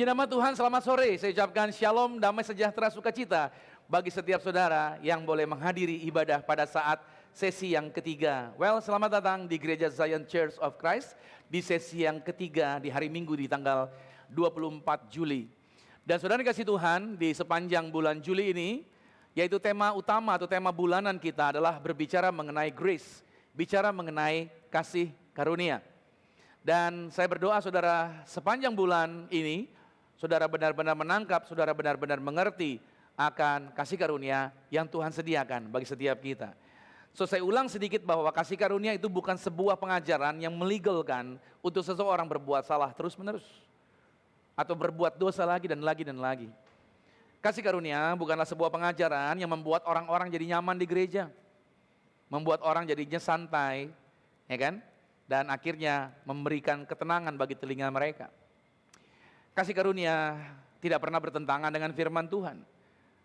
Demi nama Tuhan, selamat sore. Saya ucapkan shalom, damai sejahtera, sukacita bagi setiap saudara yang boleh menghadiri ibadah pada saat sesi yang ketiga. Well, selamat datang di Gereja Zion Church of Christ di sesi yang ketiga di hari Minggu di tanggal 24 Juli. Dan saudara dikasih Tuhan, di sepanjang bulan Juli ini, yaitu tema utama atau tema bulanan kita adalah berbicara mengenai grace, bicara mengenai kasih karunia. Dan saya berdoa saudara sepanjang bulan ini, saudara benar-benar menangkap, saudara benar-benar mengerti akan kasih karunia yang Tuhan sediakan bagi setiap kita. So saya ulang sedikit bahwa kasih karunia itu bukan sebuah pengajaran yang melegalkan untuk seseorang berbuat salah terus-menerus. Atau berbuat dosa lagi dan lagi dan lagi. Kasih karunia bukanlah sebuah pengajaran yang membuat orang-orang jadi nyaman di gereja. Membuat orang jadinya santai, ya kan? Dan akhirnya memberikan ketenangan bagi telinga mereka. Kasih karunia tidak pernah bertentangan dengan firman Tuhan.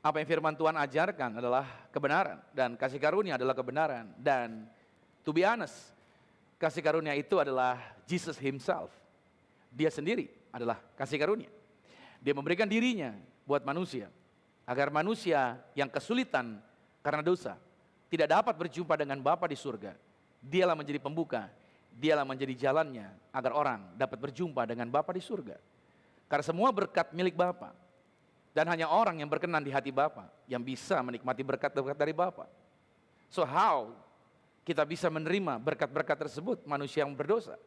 Apa yang firman Tuhan ajarkan adalah kebenaran, dan kasih karunia adalah kebenaran. Dan to be honest, kasih karunia itu adalah Jesus himself. Dia sendiri adalah kasih karunia. Dia memberikan dirinya buat manusia, agar manusia yang kesulitan karena dosa tidak dapat berjumpa dengan Bapa di surga. Dialah menjadi pembuka. Dialah menjadi jalannya agar orang dapat berjumpa dengan Bapa di surga. Karena semua berkat milik Bapa. Dan hanya orang yang berkenan di hati Bapa yang bisa menikmati berkat-berkat dari Bapa. So how kita bisa menerima berkat-berkat tersebut, manusia yang berdosa?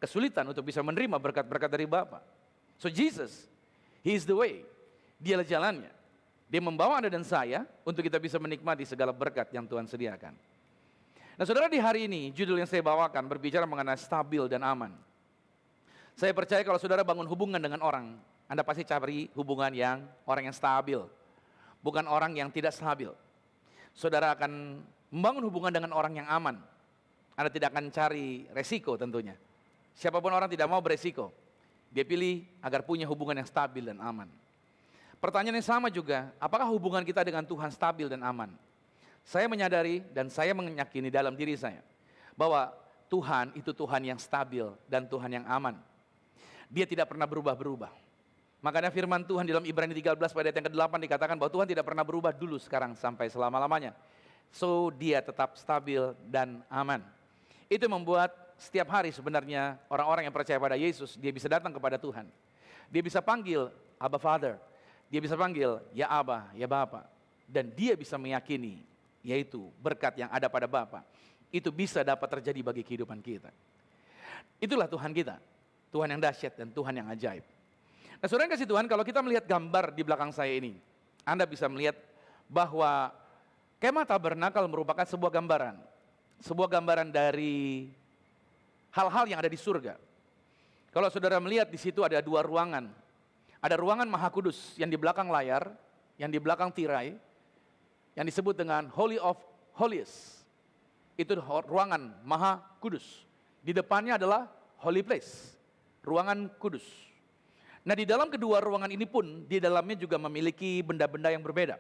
Kesulitan untuk bisa menerima berkat-berkat dari Bapa. So Jesus, He is the way. Dialah jalannya. Dia membawa Anda dan saya untuk kita bisa menikmati segala berkat yang Tuhan sediakan. Nah saudara, di hari ini judul yang saya bawakan berbicara mengenai stabil dan aman. Saya percaya kalau saudara bangun hubungan dengan orang, Anda pasti cari hubungan yang orang yang stabil, bukan orang yang tidak stabil. Saudara akan membangun hubungan dengan orang yang aman. Anda tidak akan cari resiko tentunya. Siapapun orang tidak mau beresiko. Dia pilih agar punya hubungan yang stabil dan aman. Pertanyaan yang sama juga, apakah hubungan kita dengan Tuhan stabil dan aman? Saya menyadari dan saya meyakini dalam diri saya bahwa Tuhan itu Tuhan yang stabil dan Tuhan yang aman. Dia tidak pernah berubah-berubah. Makanya firman Tuhan di dalam Ibrani 13 pada ayat yang ke-8 dikatakan bahwa Tuhan tidak pernah berubah dulu, sekarang, sampai selama-lamanya. So dia tetap stabil dan aman. Itu membuat setiap hari sebenarnya orang-orang yang percaya pada Yesus, dia bisa datang kepada Tuhan. Dia bisa panggil Abba Father. Dia bisa panggil ya Abba, ya Bapa. Dan dia bisa meyakini yaitu berkat yang ada pada Bapa, itu bisa dapat terjadi bagi kehidupan kita. Itulah Tuhan kita, Tuhan yang dahsyat dan Tuhan yang ajaib. Nah saudara yang kasih Tuhan, kalau kita melihat gambar di belakang saya ini, Anda bisa melihat bahwa kemah tabernakal merupakan sebuah gambaran dari hal-hal yang ada di surga. Kalau saudara melihat di situ ada dua ruangan. Ada ruangan Maha Kudus yang di belakang layar, yang di belakang tirai, yang disebut dengan Holy of Holies. Itu ruangan Maha Kudus. Di depannya adalah Holy Place, ruangan kudus. Nah di dalam kedua ruangan ini pun, di dalamnya juga memiliki benda-benda yang berbeda.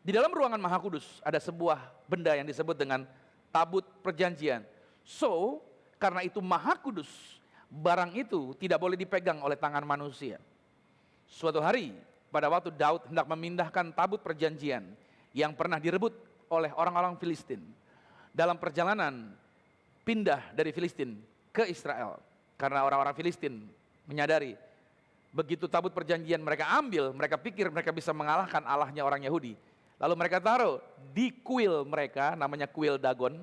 Di dalam ruangan Maha Kudus ada sebuah benda yang disebut dengan tabut perjanjian. So, karena itu Maha Kudus, barang itu tidak boleh dipegang oleh tangan manusia. Suatu hari, pada waktu Daud hendak memindahkan tabut perjanjian yang pernah direbut oleh orang-orang Filistin dalam perjalanan pindah dari Filistin ke Israel, karena orang-orang Filistin menyadari begitu tabut perjanjian mereka ambil, mereka pikir mereka bisa mengalahkan Allahnya orang Yahudi, lalu mereka taruh di kuil mereka, namanya kuil Dagon.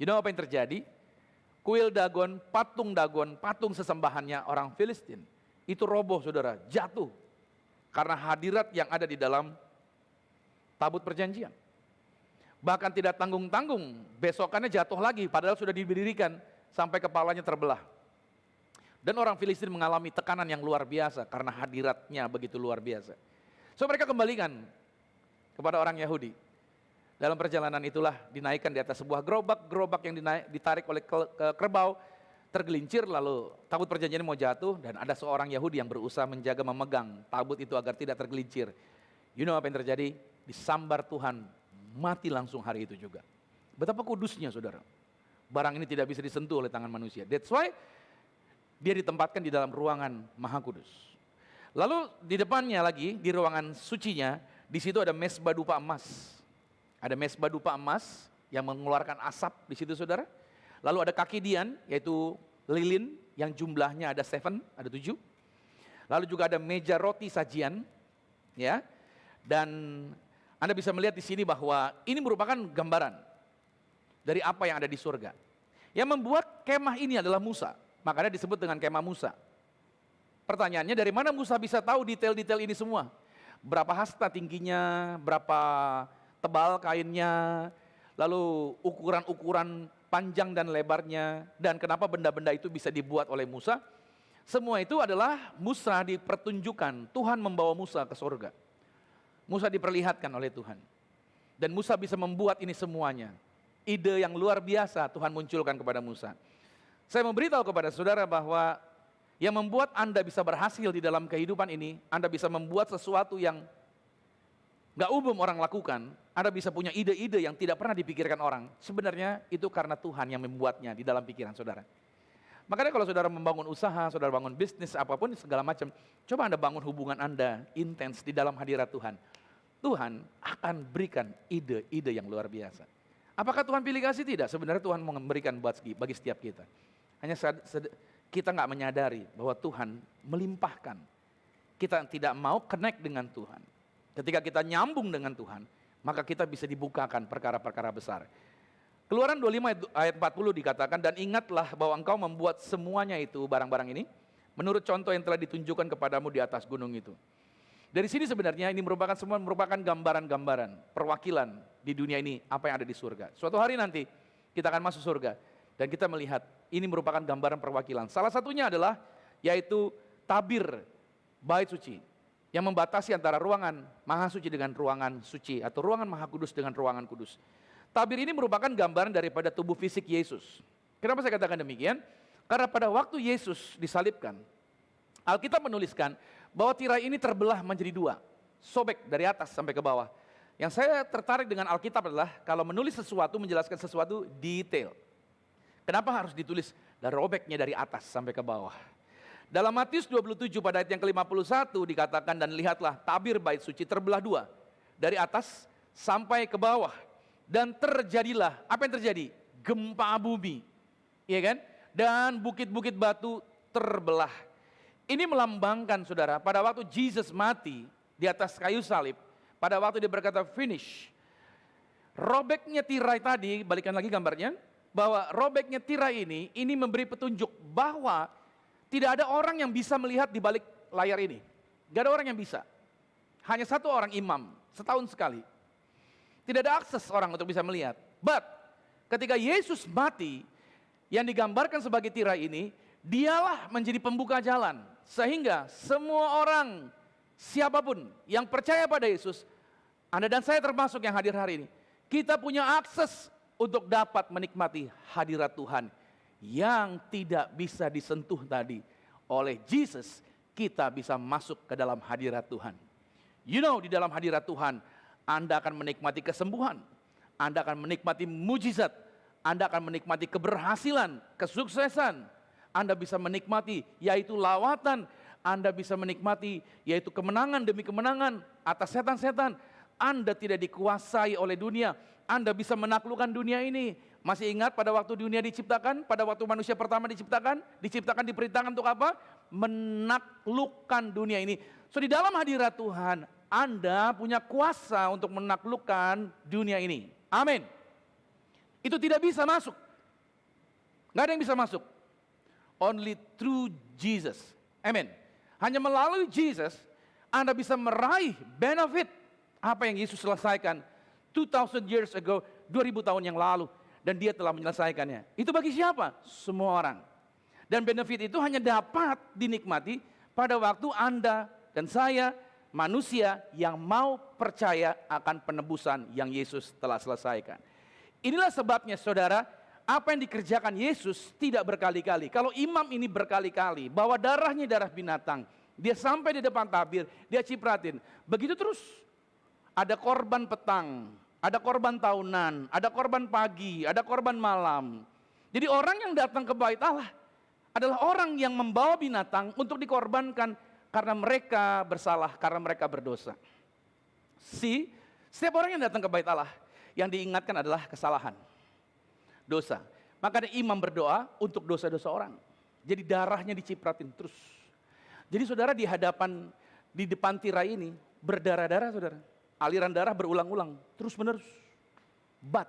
You know apa yang terjadi? Kuil Dagon, patung sesembahannya orang Filistin itu roboh saudara, jatuh karena hadirat yang ada di dalam tabut perjanjian. Bahkan tidak tanggung-tanggung, besokannya jatuh lagi padahal sudah diberdirikan sampai kepalanya terbelah. Dan orang Filistin mengalami tekanan yang luar biasa karena hadiratnya begitu luar biasa. So mereka kembalikan kepada orang Yahudi. Dalam perjalanan itulah dinaikkan di atas sebuah gerobak yang ditarik oleh kerbau, tergelincir, lalu tabut perjanjian mau jatuh dan ada seorang Yahudi yang berusaha menjaga memegang tabut itu agar tidak tergelincir. You know apa yang terjadi? Disambar Tuhan, mati langsung hari itu juga. Betapa kudusnya saudara. Barang ini tidak bisa disentuh oleh tangan manusia. That's why dia ditempatkan di dalam ruangan Maha Kudus. Lalu di depannya lagi, di ruangan sucinya, di situ ada mezbah dupa emas. Ada mezbah dupa emas yang mengeluarkan asap di situ saudara. Lalu ada kaki dian, yaitu lilin yang jumlahnya ada 7, ada 7. Lalu juga ada meja roti sajian, ya. Dan Anda bisa melihat di sini bahwa ini merupakan gambaran dari apa yang ada di surga. Yang membuat kemah ini adalah Musa, makanya disebut dengan kemah Musa. Pertanyaannya, dari mana Musa bisa tahu detail-detail ini semua? Berapa hasta tingginya, berapa tebal kainnya, lalu ukuran-ukuran panjang dan lebarnya, dan kenapa benda-benda itu bisa dibuat oleh Musa? Semua itu adalah Musa dipertunjukkan, Tuhan membawa Musa ke surga. Musa diperlihatkan oleh Tuhan. Dan Musa bisa membuat ini semuanya. Ide yang luar biasa Tuhan munculkan kepada Musa. Saya memberitahu kepada saudara bahwa yang membuat Anda bisa berhasil di dalam kehidupan ini, Anda bisa membuat sesuatu yang gak umum orang lakukan, Anda bisa punya ide-ide yang tidak pernah dipikirkan orang. Sebenarnya itu karena Tuhan yang membuatnya di dalam pikiran saudara. Makanya kalau saudara membangun usaha, saudara bangun bisnis, apapun segala macam, coba Anda bangun hubungan Anda intens di dalam hadirat Tuhan. Tuhan akan berikan ide-ide yang luar biasa. Apakah Tuhan pilih kasih? Tidak. Sebenarnya Tuhan mau memberikan bagi setiap kita. Hanya kita nggak menyadari bahwa Tuhan melimpahkan. Kita tidak mau connect dengan Tuhan. Ketika kita nyambung dengan Tuhan, maka kita bisa dibukakan perkara-perkara besar. Keluaran 25 ayat 40 dikatakan, dan ingatlah bahwa engkau membuat semuanya itu, barang-barang ini, menurut contoh yang telah ditunjukkan kepadamu di atas gunung itu. Dari sini sebenarnya ini semua merupakan gambaran-gambaran, perwakilan di dunia ini, apa yang ada di surga. Suatu hari nanti kita akan masuk surga, dan kita melihat ini merupakan gambaran perwakilan. Salah satunya adalah yaitu tabir bait suci yang membatasi antara ruangan maha suci dengan ruangan suci, atau ruangan maha kudus dengan ruangan kudus. Tabir ini merupakan gambaran daripada tubuh fisik Yesus. Kenapa saya katakan demikian? Karena pada waktu Yesus disalibkan, Alkitab menuliskan bahwa tirai ini terbelah menjadi 2, sobek dari atas sampai ke bawah. Yang saya tertarik dengan Alkitab adalah kalau menulis sesuatu, menjelaskan sesuatu detail. Kenapa harus ditulis dan robeknya dari atas sampai ke bawah? Dalam Matius 27 pada ayat yang ke-51 dikatakan, dan lihatlah tabir bait suci terbelah 2, dari atas sampai ke bawah. Dan terjadilah, apa yang terjadi? Gempa bumi, iya kan? Dan bukit-bukit batu terbelah. Ini melambangkan saudara, pada waktu Yesus mati di atas kayu salib, pada waktu dia berkata finish, robeknya tirai tadi, balikan lagi gambarnya, bahwa robeknya tirai ini memberi petunjuk bahwa tidak ada orang yang bisa melihat di balik layar ini. Gak ada orang yang bisa. Hanya satu orang imam, setahun sekali. Tidak ada akses orang untuk bisa melihat. But, ketika Yesus mati, yang digambarkan sebagai tirai ini, dialah menjadi pembuka jalan. Sehingga semua orang, siapapun yang percaya pada Yesus, Anda dan saya termasuk yang hadir hari ini, kita punya akses untuk dapat menikmati hadirat Tuhan yang tidak bisa disentuh tadi oleh Yesus. Kita bisa masuk ke dalam hadirat Tuhan. You know, di dalam hadirat Tuhan Anda akan menikmati kesembuhan, Anda akan menikmati mujizat, Anda akan menikmati keberhasilan, kesuksesan, Anda bisa menikmati yaitu lawatan, Anda bisa menikmati yaitu kemenangan demi kemenangan atas setan-setan. Anda tidak dikuasai oleh dunia, Anda bisa menaklukkan dunia ini. Masih ingat pada waktu dunia diciptakan, pada waktu manusia pertama diciptakan diperintahkan untuk apa? Menaklukkan dunia ini. So di dalam hadirat Tuhan, Anda punya kuasa untuk menaklukkan dunia ini. Amin. Itu tidak bisa masuk. Nggak ada yang bisa masuk. Only through Jesus. Amin. Hanya melalui Jesus, Anda bisa meraih benefit apa yang Yesus selesaikan 2000 years ago, 2000 tahun yang lalu. Dan dia telah menyelesaikannya. Itu bagi siapa? Semua orang. Dan benefit itu hanya dapat dinikmati pada waktu Anda dan saya, manusia yang mau percaya akan penebusan yang Yesus telah selesaikan. Inilah sebabnya saudara, apa yang dikerjakan Yesus tidak berkali-kali. Kalau imam ini berkali-kali, bawa darahnya darah binatang, dia sampai di depan tabir, dia cipratin. Begitu terus. Ada korban petang, ada korban tahunan, ada korban pagi, ada korban malam. Jadi orang yang datang ke bait Allah adalah orang yang membawa binatang untuk dikorbankan karena mereka bersalah, karena mereka berdosa. Setiap orang yang datang ke bait Allah, yang diingatkan adalah kesalahan, dosa. Makanya imam berdoa untuk dosa-dosa orang. Jadi darahnya dicipratin terus. Jadi saudara di depan tirai ini berdarah-darah saudara. Aliran darah berulang-ulang, terus menerus. But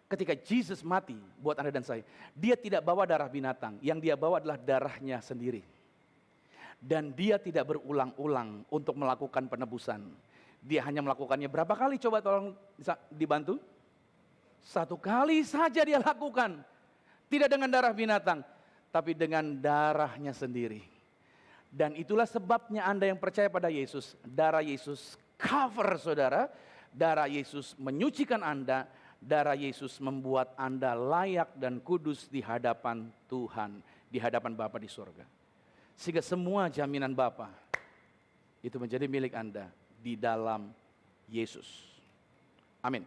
ketika Yesus mati buat Anda dan saya, dia tidak bawa darah binatang, yang dia bawa adalah darahnya sendiri. Dan dia tidak berulang-ulang untuk melakukan penebusan. Dia hanya melakukannya berapa kali, coba tolong dibantu. 1 kali saja dia lakukan. Tidak dengan darah binatang, tapi dengan darahnya sendiri. Dan itulah sebabnya Anda yang percaya pada Yesus, darah Yesus cover saudara, darah Yesus menyucikan Anda, darah Yesus membuat Anda layak dan kudus di hadapan Tuhan, di hadapan Bapa di surga. Sehingga semua jaminan Bapa itu menjadi milik Anda di dalam Yesus. Amin.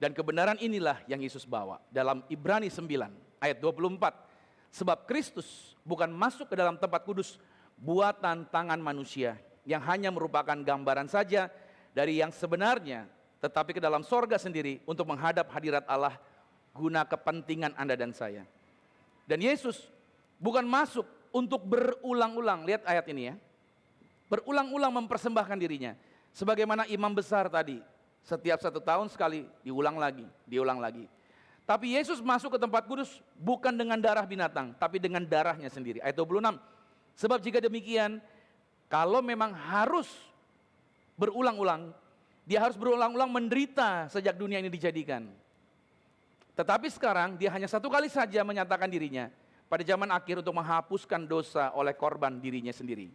Dan kebenaran inilah yang Yesus bawa dalam Ibrani 9 ayat 24. Sebab Kristus bukan masuk ke dalam tempat kudus buatan tangan manusia, yang hanya merupakan gambaran saja dari yang sebenarnya, tetapi ke dalam sorga sendiri untuk menghadap hadirat Allah guna kepentingan Anda dan saya. Dan Yesus bukan masuk untuk berulang-ulang, lihat ayat ini ya, berulang-ulang mempersembahkan dirinya. Sebagaimana imam besar tadi, setiap 1 tahun sekali diulang lagi, diulang lagi. Tapi Yesus masuk ke tempat kudus bukan dengan darah binatang, tapi dengan darahnya sendiri. Ayat 26, sebab jika demikian, kalau memang harus berulang-ulang, dia harus berulang-ulang menderita sejak dunia ini dijadikan. Tetapi sekarang dia hanya 1 kali saja menyatakan dirinya pada zaman akhir untuk menghapuskan dosa oleh korban dirinya sendiri.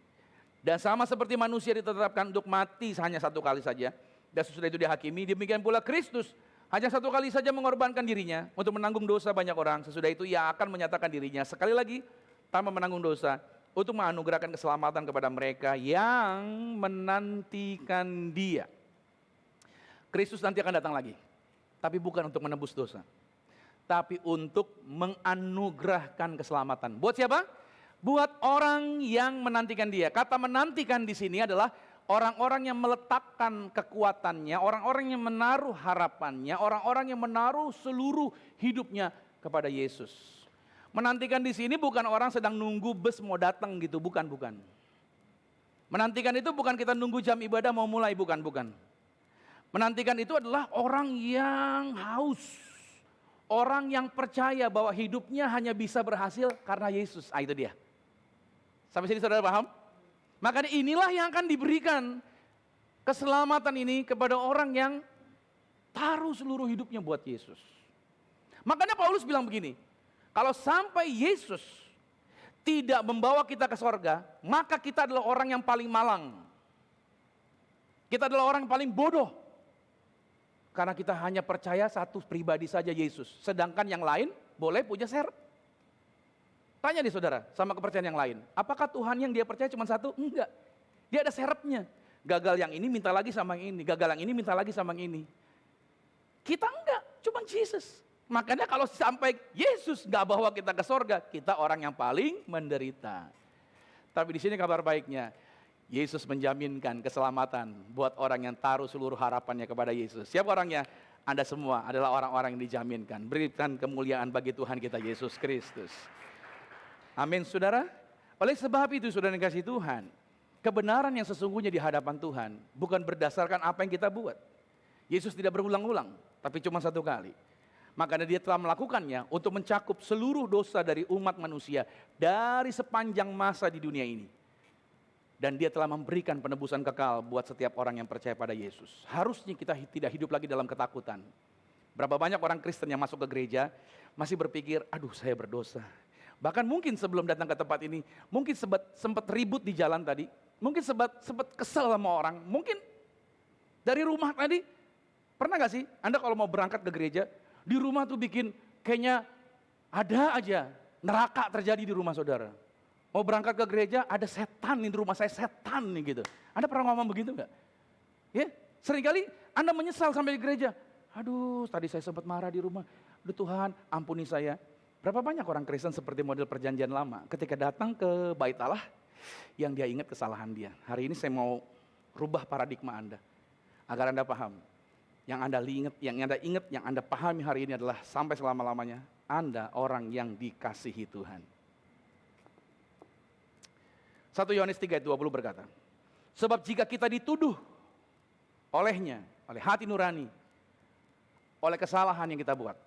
Dan sama seperti manusia ditetapkan untuk mati hanya 1 kali saja, dan sesudah itu dihakimi, demikian pula Kristus hanya 1 kali saja mengorbankan dirinya untuk menanggung dosa banyak orang. Sesudah itu ia akan menyatakan dirinya sekali lagi tanpa menanggung dosa, untuk menganugerahkan keselamatan kepada mereka yang menantikan dia. Kristus nanti akan datang lagi, tapi bukan untuk menebus dosa, tapi untuk menganugerahkan keselamatan. Buat siapa? Buat orang yang menantikan dia. Kata menantikan di sini adalah orang-orang yang meletakkan kekuatannya, orang-orang yang menaruh harapannya, orang-orang yang menaruh seluruh hidupnya kepada Yesus. Menantikan di sini bukan orang sedang nunggu bus mau datang gitu, bukan. Menantikan itu bukan kita nunggu jam ibadah mau mulai, bukan. Menantikan itu adalah orang yang haus, orang yang percaya bahwa hidupnya hanya bisa berhasil karena Yesus. Itu dia. Sampai sini saudara paham? Makanya inilah yang akan diberikan keselamatan ini kepada orang yang taruh seluruh hidupnya buat Yesus. Makanya Paulus bilang begini, kalau sampai Yesus tidak membawa kita ke sorga, maka kita adalah orang yang paling malang. Kita adalah orang yang paling bodoh. Karena kita hanya percaya satu pribadi saja, Yesus. Sedangkan yang lain boleh punya syarat. Tanya nih saudara, sama kepercayaan yang lain. Apakah Tuhan yang dia percaya cuma satu? Enggak. Dia ada syaratnya. Gagal yang ini minta lagi sama yang ini. Gagal yang ini minta lagi sama yang ini. Kita enggak, cuma Yesus. Makanya kalau sampai Yesus nggak bawa kita ke sorga, kita orang yang paling menderita. Tapi di sini kabar baiknya, Yesus menjaminkan keselamatan buat orang yang taruh seluruh harapannya kepada Yesus. Siapa orangnya? Anda semua adalah orang-orang yang dijaminkan. Berikan kemuliaan bagi Tuhan kita Yesus Kristus. Amin saudara. Oleh sebab itu saudara yang kasih Tuhan, kebenaran yang sesungguhnya di hadapan Tuhan bukan berdasarkan apa yang kita buat. Yesus tidak berulang-ulang, tapi cuma 1 kali. Makanya dia telah melakukannya untuk mencakup seluruh dosa dari umat manusia dari sepanjang masa di dunia ini. Dan dia telah memberikan penebusan kekal buat setiap orang yang percaya pada Yesus. Harusnya kita tidak hidup lagi dalam ketakutan. Berapa banyak orang Kristen yang masuk ke gereja masih berpikir, aduh saya berdosa. Bahkan mungkin sebelum datang ke tempat ini, mungkin sempat ribut di jalan tadi. Mungkin sempat kesel sama orang. Mungkin dari rumah tadi, pernah gak sih Anda kalau mau berangkat ke gereja, di rumah tuh bikin kayaknya ada aja neraka terjadi di rumah saudara. Mau berangkat ke gereja ada setan nih di rumah saya, setan nih gitu. Anda pernah ngomong begitu enggak? Ya, seringkali Anda menyesal sampai di gereja. Aduh, tadi saya sempat marah di rumah. Aduh Tuhan, ampuni saya. Berapa banyak orang Kristen seperti model perjanjian lama, ketika datang ke bait Allah, yang dia ingat kesalahan dia. Hari ini saya mau rubah paradigma Anda, agar Anda paham. Yang Anda ingat, yang Anda pahami hari ini adalah sampai selama-lamanya, Anda orang yang dikasihi Tuhan. 1 Yohanes 3:20 berkata, sebab jika kita dituduh olehnya, oleh hati nurani, oleh kesalahan yang kita buat,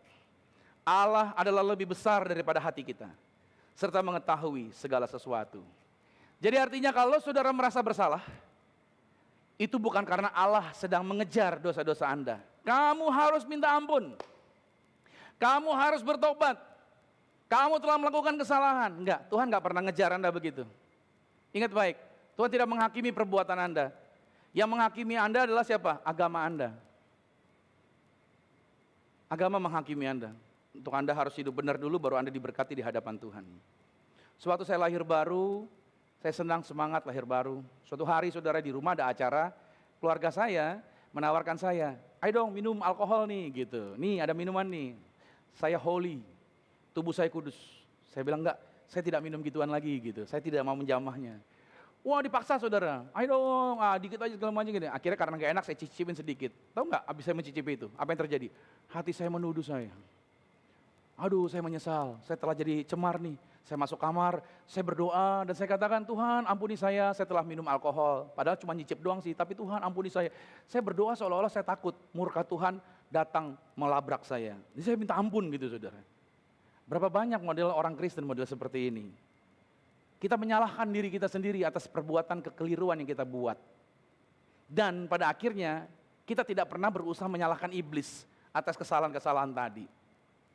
Allah adalah lebih besar daripada hati kita, serta mengetahui segala sesuatu. Jadi artinya kalau saudara merasa bersalah, itu bukan karena Allah sedang mengejar dosa-dosa Anda. Kamu harus minta ampun. Kamu harus bertobat. Kamu telah melakukan kesalahan. Enggak, Tuhan enggak pernah ngejar Anda begitu. Ingat baik, Tuhan tidak menghakimi perbuatan Anda. Yang menghakimi Anda adalah siapa? Agama Anda. Agama menghakimi Anda. Untuk Anda harus hidup benar dulu, baru Anda diberkati di hadapan Tuhan. Suatu saya lahir baru, saya senang semangat lahir baru. Suatu hari saudara di rumah ada acara, keluarga saya menawarkan saya, ayo dong minum alkohol nih gitu. Nih ada minuman nih, saya holy, tubuh saya kudus. Saya bilang enggak, saya tidak minum gituan lagi gitu, saya tidak mau menjamahnya. Wah dipaksa saudara, ayo dong, dikit aja segala macam gitu. Akhirnya karena gak enak saya cicipin sedikit. Tahu nggak abis saya mencicipi itu, apa yang terjadi? Hati saya menuduh saya. Aduh saya menyesal, saya telah jadi cemar nih. Saya masuk kamar, saya berdoa dan saya katakan, Tuhan ampuni saya telah minum alkohol. Padahal cuma nyicip doang sih, tapi Tuhan ampuni saya. Saya berdoa seolah-olah saya takut murka Tuhan datang melabrak saya. Jadi saya minta ampun gitu saudara. Berapa banyak model orang Kristen model seperti ini. Kita menyalahkan diri kita sendiri atas perbuatan kekeliruan yang kita buat. Dan pada akhirnya kita tidak pernah berusaha menyalahkan iblis atas kesalahan-kesalahan tadi.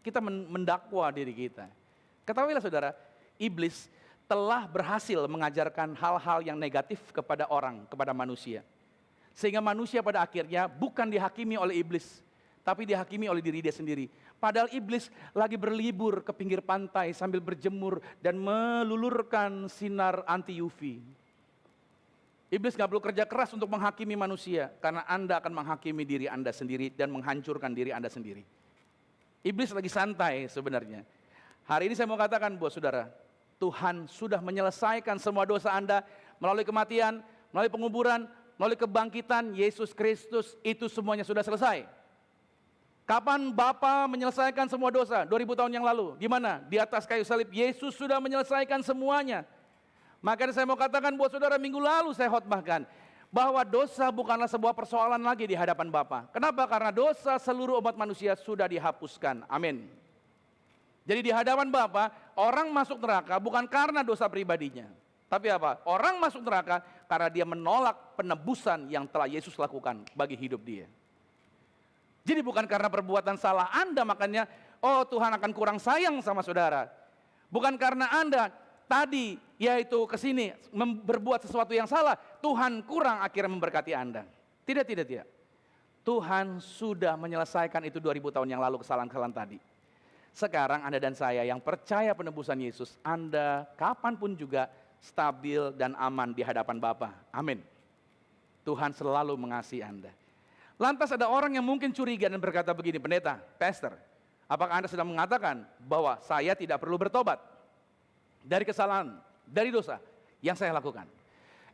Kita mendakwa diri kita. Ketahuilah saudara, iblis telah berhasil mengajarkan hal-hal yang negatif kepada orang, kepada manusia. Sehingga manusia pada akhirnya bukan dihakimi oleh iblis, tapi dihakimi oleh diri dia sendiri. Padahal iblis lagi berlibur ke pinggir pantai sambil berjemur dan melulurkan sinar anti UV. Iblis gak perlu kerja keras untuk menghakimi manusia, karena Anda akan menghakimi diri Anda sendiri dan menghancurkan diri Anda sendiri. Iblis lagi santai sebenarnya. Hari ini saya mau katakan buat saudara, Tuhan sudah menyelesaikan semua dosa Anda melalui kematian, melalui penguburan, melalui kebangkitan Yesus Kristus, itu semuanya sudah selesai. Kapan Bapa menyelesaikan semua dosa? 2000 tahun yang lalu. Di mana? Di atas kayu salib. Yesus sudah menyelesaikan semuanya. Makanya saya mau katakan buat saudara, minggu lalu saya khotbahkan bahwa dosa bukanlah sebuah persoalan lagi di hadapan Bapa. Kenapa? Karena dosa seluruh umat manusia sudah dihapuskan. Amin. Jadi di hadapan Bapa, orang masuk neraka bukan karena dosa pribadinya. Tapi apa? Orang masuk neraka karena dia menolak penebusan yang telah Yesus lakukan bagi hidup dia. Jadi bukan karena perbuatan salah Anda makanya, oh Tuhan akan kurang sayang sama saudara. Bukan karena Anda tadi yaitu kesini berbuat sesuatu yang salah, Tuhan kurang akhirnya memberkati Anda. Tidak. Tuhan sudah menyelesaikan itu 2000 tahun yang lalu kesalahan-kesalahan tadi. Sekarang Anda dan saya yang percaya penebusan Yesus, Anda kapanpun juga stabil dan aman di hadapan Bapa. Amin. Tuhan selalu mengasihi Anda. Lantas ada orang yang mungkin curiga dan berkata begini, pendeta, pastor, apakah Anda sedang mengatakan bahwa saya tidak perlu bertobat dari kesalahan, dari dosa yang saya lakukan?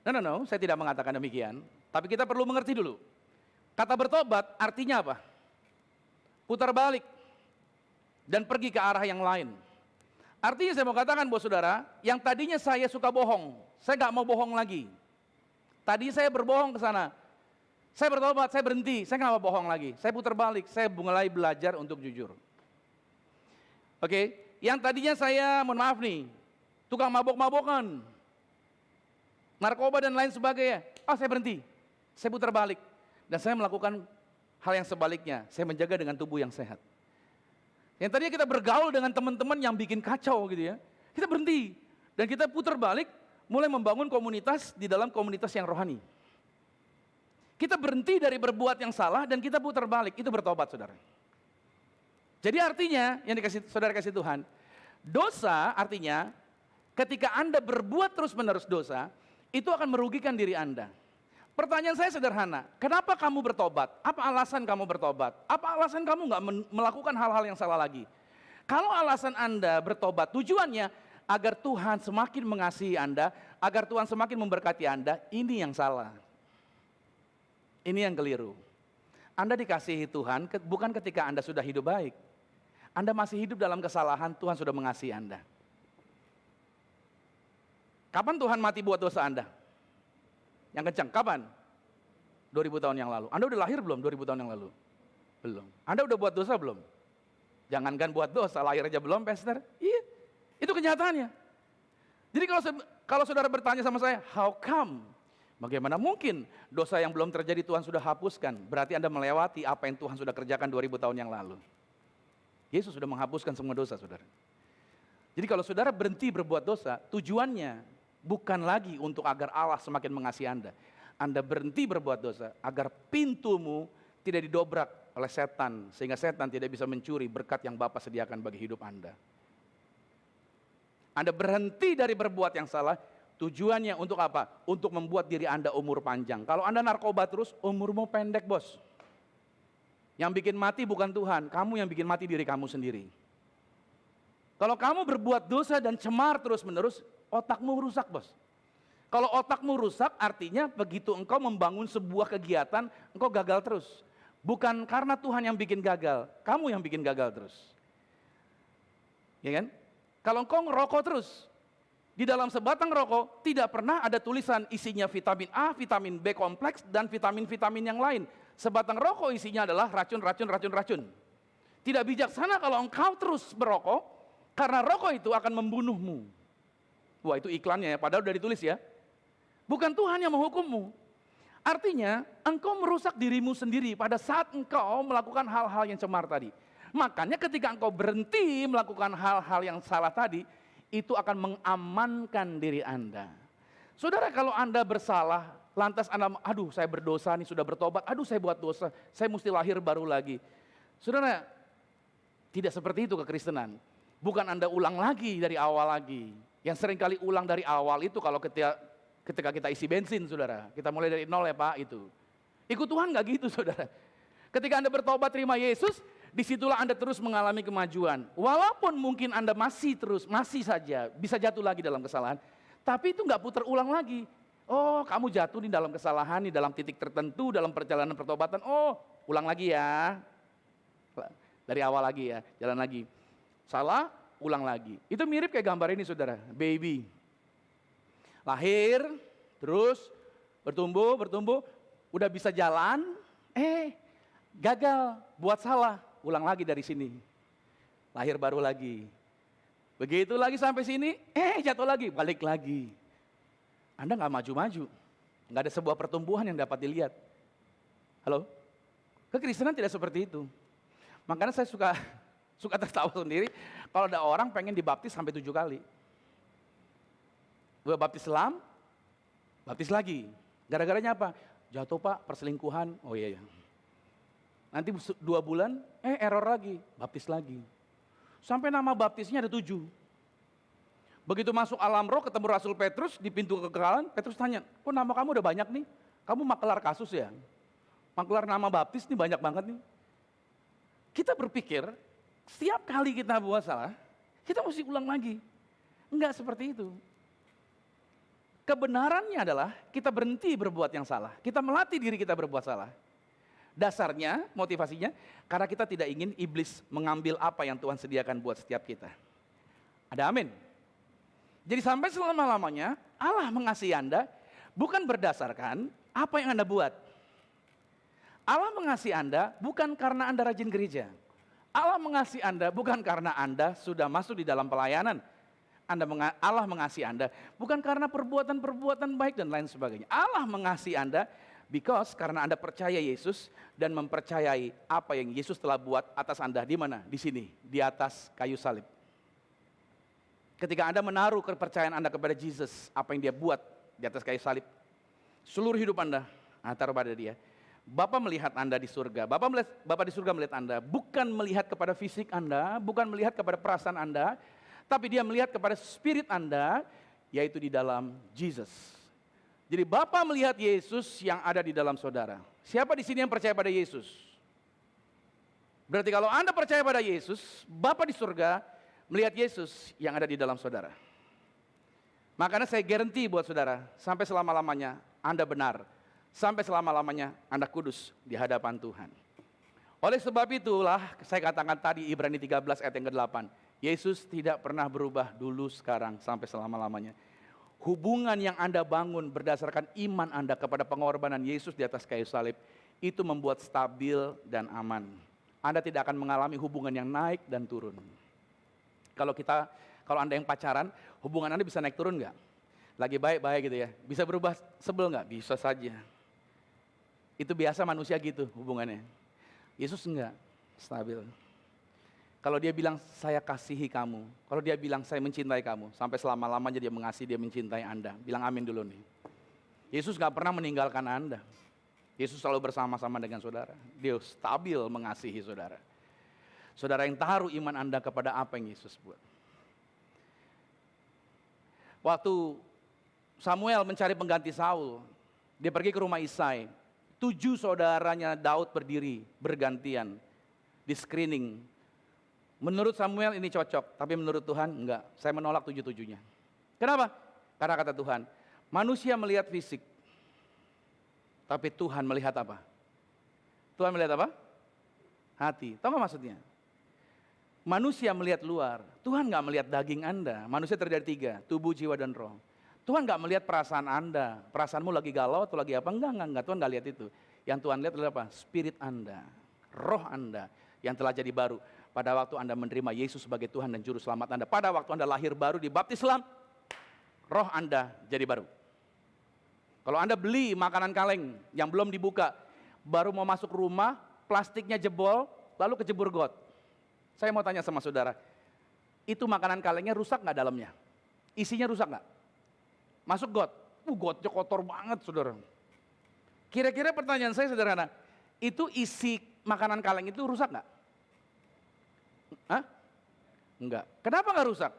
No, saya tidak mengatakan demikian. Tapi kita perlu mengerti dulu. Kata bertobat artinya apa? Putar balik dan pergi ke arah yang lain. Artinya saya mau katakan buat saudara, yang tadinya saya suka bohong, saya gak mau bohong lagi. Tadi saya berbohong ke sana. Saya bertobat, saya berhenti, saya gak mau bohong lagi. Saya putar balik, saya mulai belajar untuk jujur. Oke, yang tadinya saya, mohon maaf nih, tukang mabok-mabokan, narkoba dan lain sebagainya. Saya berhenti, saya putar balik. Dan saya melakukan hal yang sebaliknya, saya menjaga dengan tubuh yang sehat. Yang tadinya kita bergaul dengan teman-teman yang bikin kacau gitu ya, kita berhenti. Dan kita putar balik, mulai membangun komunitas di dalam komunitas yang rohani. Kita berhenti dari berbuat yang salah dan kita putar balik, itu bertobat saudara. Jadi artinya, yang saudara kasih Tuhan, dosa artinya ketika Anda berbuat terus-menerus dosa, itu akan merugikan diri Anda. Pertanyaan saya sederhana, kenapa kamu bertobat? Apa alasan kamu bertobat? Apa alasan kamu nggak melakukan hal-hal yang salah lagi? Kalau alasan Anda bertobat, tujuannya agar Tuhan semakin mengasihi Anda, agar Tuhan semakin memberkati Anda, ini yang salah. Ini yang keliru. Anda dikasihi Tuhan bukan ketika Anda sudah hidup baik. Anda masih hidup dalam kesalahan, Tuhan sudah mengasihi Anda. Kapan Tuhan mati buat dosa Anda? Yang kencang, kapan? 2000 tahun yang lalu. Anda udah lahir belum 2000 tahun yang lalu? Belum. Anda udah buat dosa belum? Jangankan buat dosa, lahir aja belum, Pastor. Iya, itu kenyataannya. Jadi kalau saudara bertanya sama saya, how come? Bagaimana mungkin dosa yang belum terjadi Tuhan sudah hapuskan? Berarti Anda melewati apa yang Tuhan sudah kerjakan 2000 tahun yang lalu. Yesus sudah menghapuskan semua dosa, saudara. Jadi kalau saudara berhenti berbuat dosa, tujuannya bukan lagi untuk agar Allah semakin mengasihi Anda. Anda berhenti berbuat dosa agar pintumu tidak didobrak oleh setan, sehingga setan tidak bisa mencuri berkat yang Bapa sediakan bagi hidup Anda. Anda berhenti dari berbuat yang salah, tujuannya untuk apa? Untuk membuat diri Anda umur panjang. Kalau Anda narkoba terus, umurmu pendek, bos. Yang bikin mati bukan Tuhan, kamu yang bikin mati diri kamu sendiri. Kalau kamu berbuat dosa dan cemar terus-menerus, otakmu rusak, bos. Kalau otakmu rusak, artinya begitu engkau membangun sebuah kegiatan, engkau gagal terus. Bukan karena Tuhan yang bikin gagal, kamu yang bikin gagal terus. Ya kan? Kalau engkau ngerokok terus, di dalam sebatang rokok tidak pernah ada tulisan isinya vitamin A, vitamin B kompleks, dan vitamin-vitamin yang lain. Sebatang rokok isinya adalah racun. Tidak bijaksana kalau engkau terus merokok, karena rokok itu akan membunuhmu. Wah, itu iklannya ya, padahal udah ditulis ya. Bukan Tuhan yang menghukummu. Artinya, engkau merusak dirimu sendiri pada saat engkau melakukan hal-hal yang cemar tadi. Makanya ketika engkau berhenti melakukan hal-hal yang salah tadi, itu akan mengamankan diri Anda. Saudara, kalau Anda bersalah, lantas Anda, aduh saya berdosa nih, sudah bertobat, aduh saya buat dosa, saya mesti lahir baru lagi. Saudara, tidak seperti itu kekristenan. Bukan Anda ulang lagi dari awal lagi. Yang seringkali ulang dari awal itu kalau ketika kita isi bensin, saudara. Kita mulai dari nol ya Pak, itu. Ikut Tuhan gak gitu, saudara. Ketika Anda bertobat terima Yesus, disitulah Anda terus mengalami kemajuan. Walaupun mungkin Anda masih saja bisa jatuh lagi dalam kesalahan, tapi itu gak putar ulang lagi. Oh, kamu jatuh di dalam kesalahan, di dalam titik tertentu, dalam perjalanan pertobatan. Oh, ulang lagi ya. Dari awal lagi ya, jalan lagi. Salah, ulang lagi. Itu mirip kayak gambar ini saudara, baby. Lahir, terus bertumbuh, udah bisa jalan, gagal, buat salah, ulang lagi dari sini. Lahir baru lagi. Begitu lagi sampai sini, jatuh lagi, balik lagi. Anda nggak maju-maju, nggak ada sebuah pertumbuhan yang dapat dilihat. Halo? Kekristenan tidak seperti itu. Makanya saya suka tertawa sendiri kalau ada orang pengen dibaptis sampai 7 kali. Gue baptis Islam, baptis lagi. Gara-garanya apa? Jatuh Pak, perselingkuhan. Oh iya. Nanti 2 bulan, error lagi, baptis lagi. Sampai nama baptisnya ada 7. Begitu masuk alam roh ketemu Rasul Petrus di pintu kekekalan, Petrus tanya, kok nama kamu udah banyak nih? Kamu makelar kasus ya? Makelar nama baptis nih banyak banget nih. Kita berpikir, setiap kali kita buat salah, kita mesti ulang lagi. Enggak seperti itu. Kebenarannya adalah kita berhenti berbuat yang salah. Kita melatih diri kita berbuat salah. Dasarnya, motivasinya, karena kita tidak ingin iblis mengambil apa yang Tuhan sediakan buat setiap kita. Ada amin? Jadi sampai selama-lamanya, Allah mengasihi Anda bukan berdasarkan apa yang Anda buat. Allah mengasihi Anda bukan karena Anda rajin gereja. Allah mengasihi Anda bukan karena Anda sudah masuk di dalam pelayanan. Allah mengasihi Anda bukan karena perbuatan-perbuatan baik dan lain sebagainya. Allah mengasihi Anda because karena Anda percaya Yesus dan mempercayai apa yang Yesus telah buat atas Anda. Di mana? Di sini, di atas kayu salib. Ketika Anda menaruh kepercayaan Anda kepada Yesus, apa yang Dia buat di atas kayu salib, seluruh hidup Anda taruh pada Dia. Bapa melihat Anda di surga. Bapa di surga melihat Anda, bukan melihat kepada fisik Anda, bukan melihat kepada perasaan Anda, tapi Dia melihat kepada spirit Anda, yaitu di dalam Jesus. Jadi Bapa melihat Yesus yang ada di dalam saudara. Siapa di sini yang percaya pada Yesus? Berarti kalau Anda percaya pada Yesus, Bapa di surga melihat Yesus yang ada di dalam saudara. Makanya saya guarantee buat saudara, sampai selama-lamanya Anda benar. Sampai selama-lamanya Anda kudus di hadapan Tuhan. Oleh sebab itulah saya katakan tadi Ibrani 13 ayat yang ke-8. Yesus tidak pernah berubah dulu, sekarang, sampai selama-lamanya. Hubungan yang Anda bangun berdasarkan iman Anda kepada pengorbanan Yesus di atas kayu salib, itu membuat stabil dan aman. Anda tidak akan mengalami hubungan yang naik dan turun. Kalau Anda yang pacaran, hubungan Anda bisa naik turun nggak? Lagi baik-baik gitu ya. Bisa berubah sebel nggak? Bisa saja. Itu biasa manusia gitu hubungannya. Yesus enggak, stabil. Kalau dia bilang saya kasihi kamu, kalau dia bilang saya mencintai kamu, sampai selama-lamanya dia mengasihi, dia mencintai Anda. Bilang amin dulu nih. Yesus gak pernah meninggalkan Anda. Yesus selalu bersama-sama dengan saudara. Dia stabil mengasihi saudara. Saudara yang taruh iman Anda kepada apa yang Yesus buat. Waktu Samuel mencari pengganti Saul, dia pergi ke rumah Isai. 7 saudaranya Daud berdiri bergantian di screening. Menurut Samuel ini cocok, tapi menurut Tuhan enggak. Saya menolak 7-7-nya. Kenapa? Karena kata Tuhan, manusia melihat fisik, tapi Tuhan melihat apa? Tuhan melihat apa? Hati. Tahu nggak maksudnya? Manusia melihat luar, Tuhan nggak melihat daging Anda. Manusia terdiri dari 3, tubuh, jiwa, dan roh. Tuhan nggak melihat perasaan Anda. Perasaanmu lagi galau atau lagi apa? Enggak. Tuhan nggak lihat itu. Yang Tuhan lihat adalah apa? Spirit Anda, roh Anda yang telah jadi baru. Pada waktu Anda menerima Yesus sebagai Tuhan dan Juru Selamat Anda. Pada waktu Anda lahir baru di baptislam, roh Anda jadi baru. Kalau Anda beli makanan kaleng yang belum dibuka, baru mau masuk rumah, plastiknya jebol, lalu kejebur got. Saya mau tanya sama saudara, itu makanan kalengnya rusak nggak dalamnya? Isinya rusak nggak? Masuk got, gotnya kotor banget saudara. Kira-kira pertanyaan saya sederhana, itu isi makanan kaleng itu rusak nggak? Hah? Enggak. Kenapa nggak rusak?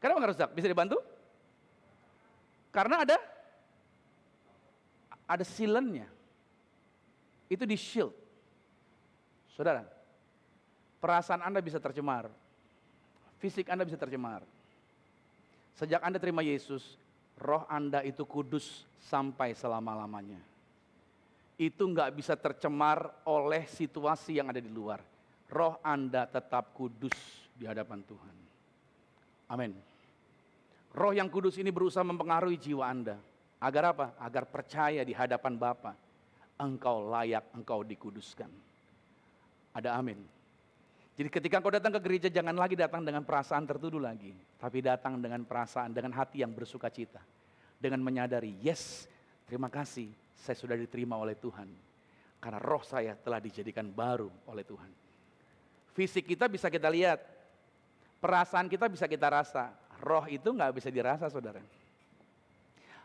Kenapa nggak rusak? Bisa dibantu? Karena ada sealant-nya. Itu di shield. Saudara, perasaan Anda bisa tercemar. Fisik Anda bisa tercemar. Sejak Anda terima Yesus, roh Anda itu kudus sampai selama-lamanya. Itu nggak bisa tercemar oleh situasi yang ada di luar. Roh Anda tetap kudus di hadapan Tuhan. Amin. Roh yang kudus ini berusaha mempengaruhi jiwa Anda. Agar apa? Agar percaya di hadapan Bapa. Engkau layak, engkau dikuduskan. Ada amin. Jadi ketika engkau datang ke gereja, jangan lagi datang dengan perasaan tertuduh lagi. Tapi datang dengan perasaan, dengan hati yang bersuka cita. Dengan menyadari, yes, terima kasih, saya sudah diterima oleh Tuhan. Karena roh saya telah dijadikan baru oleh Tuhan. Fisik kita bisa kita lihat, perasaan kita bisa kita rasa, roh itu nggak bisa dirasa saudara.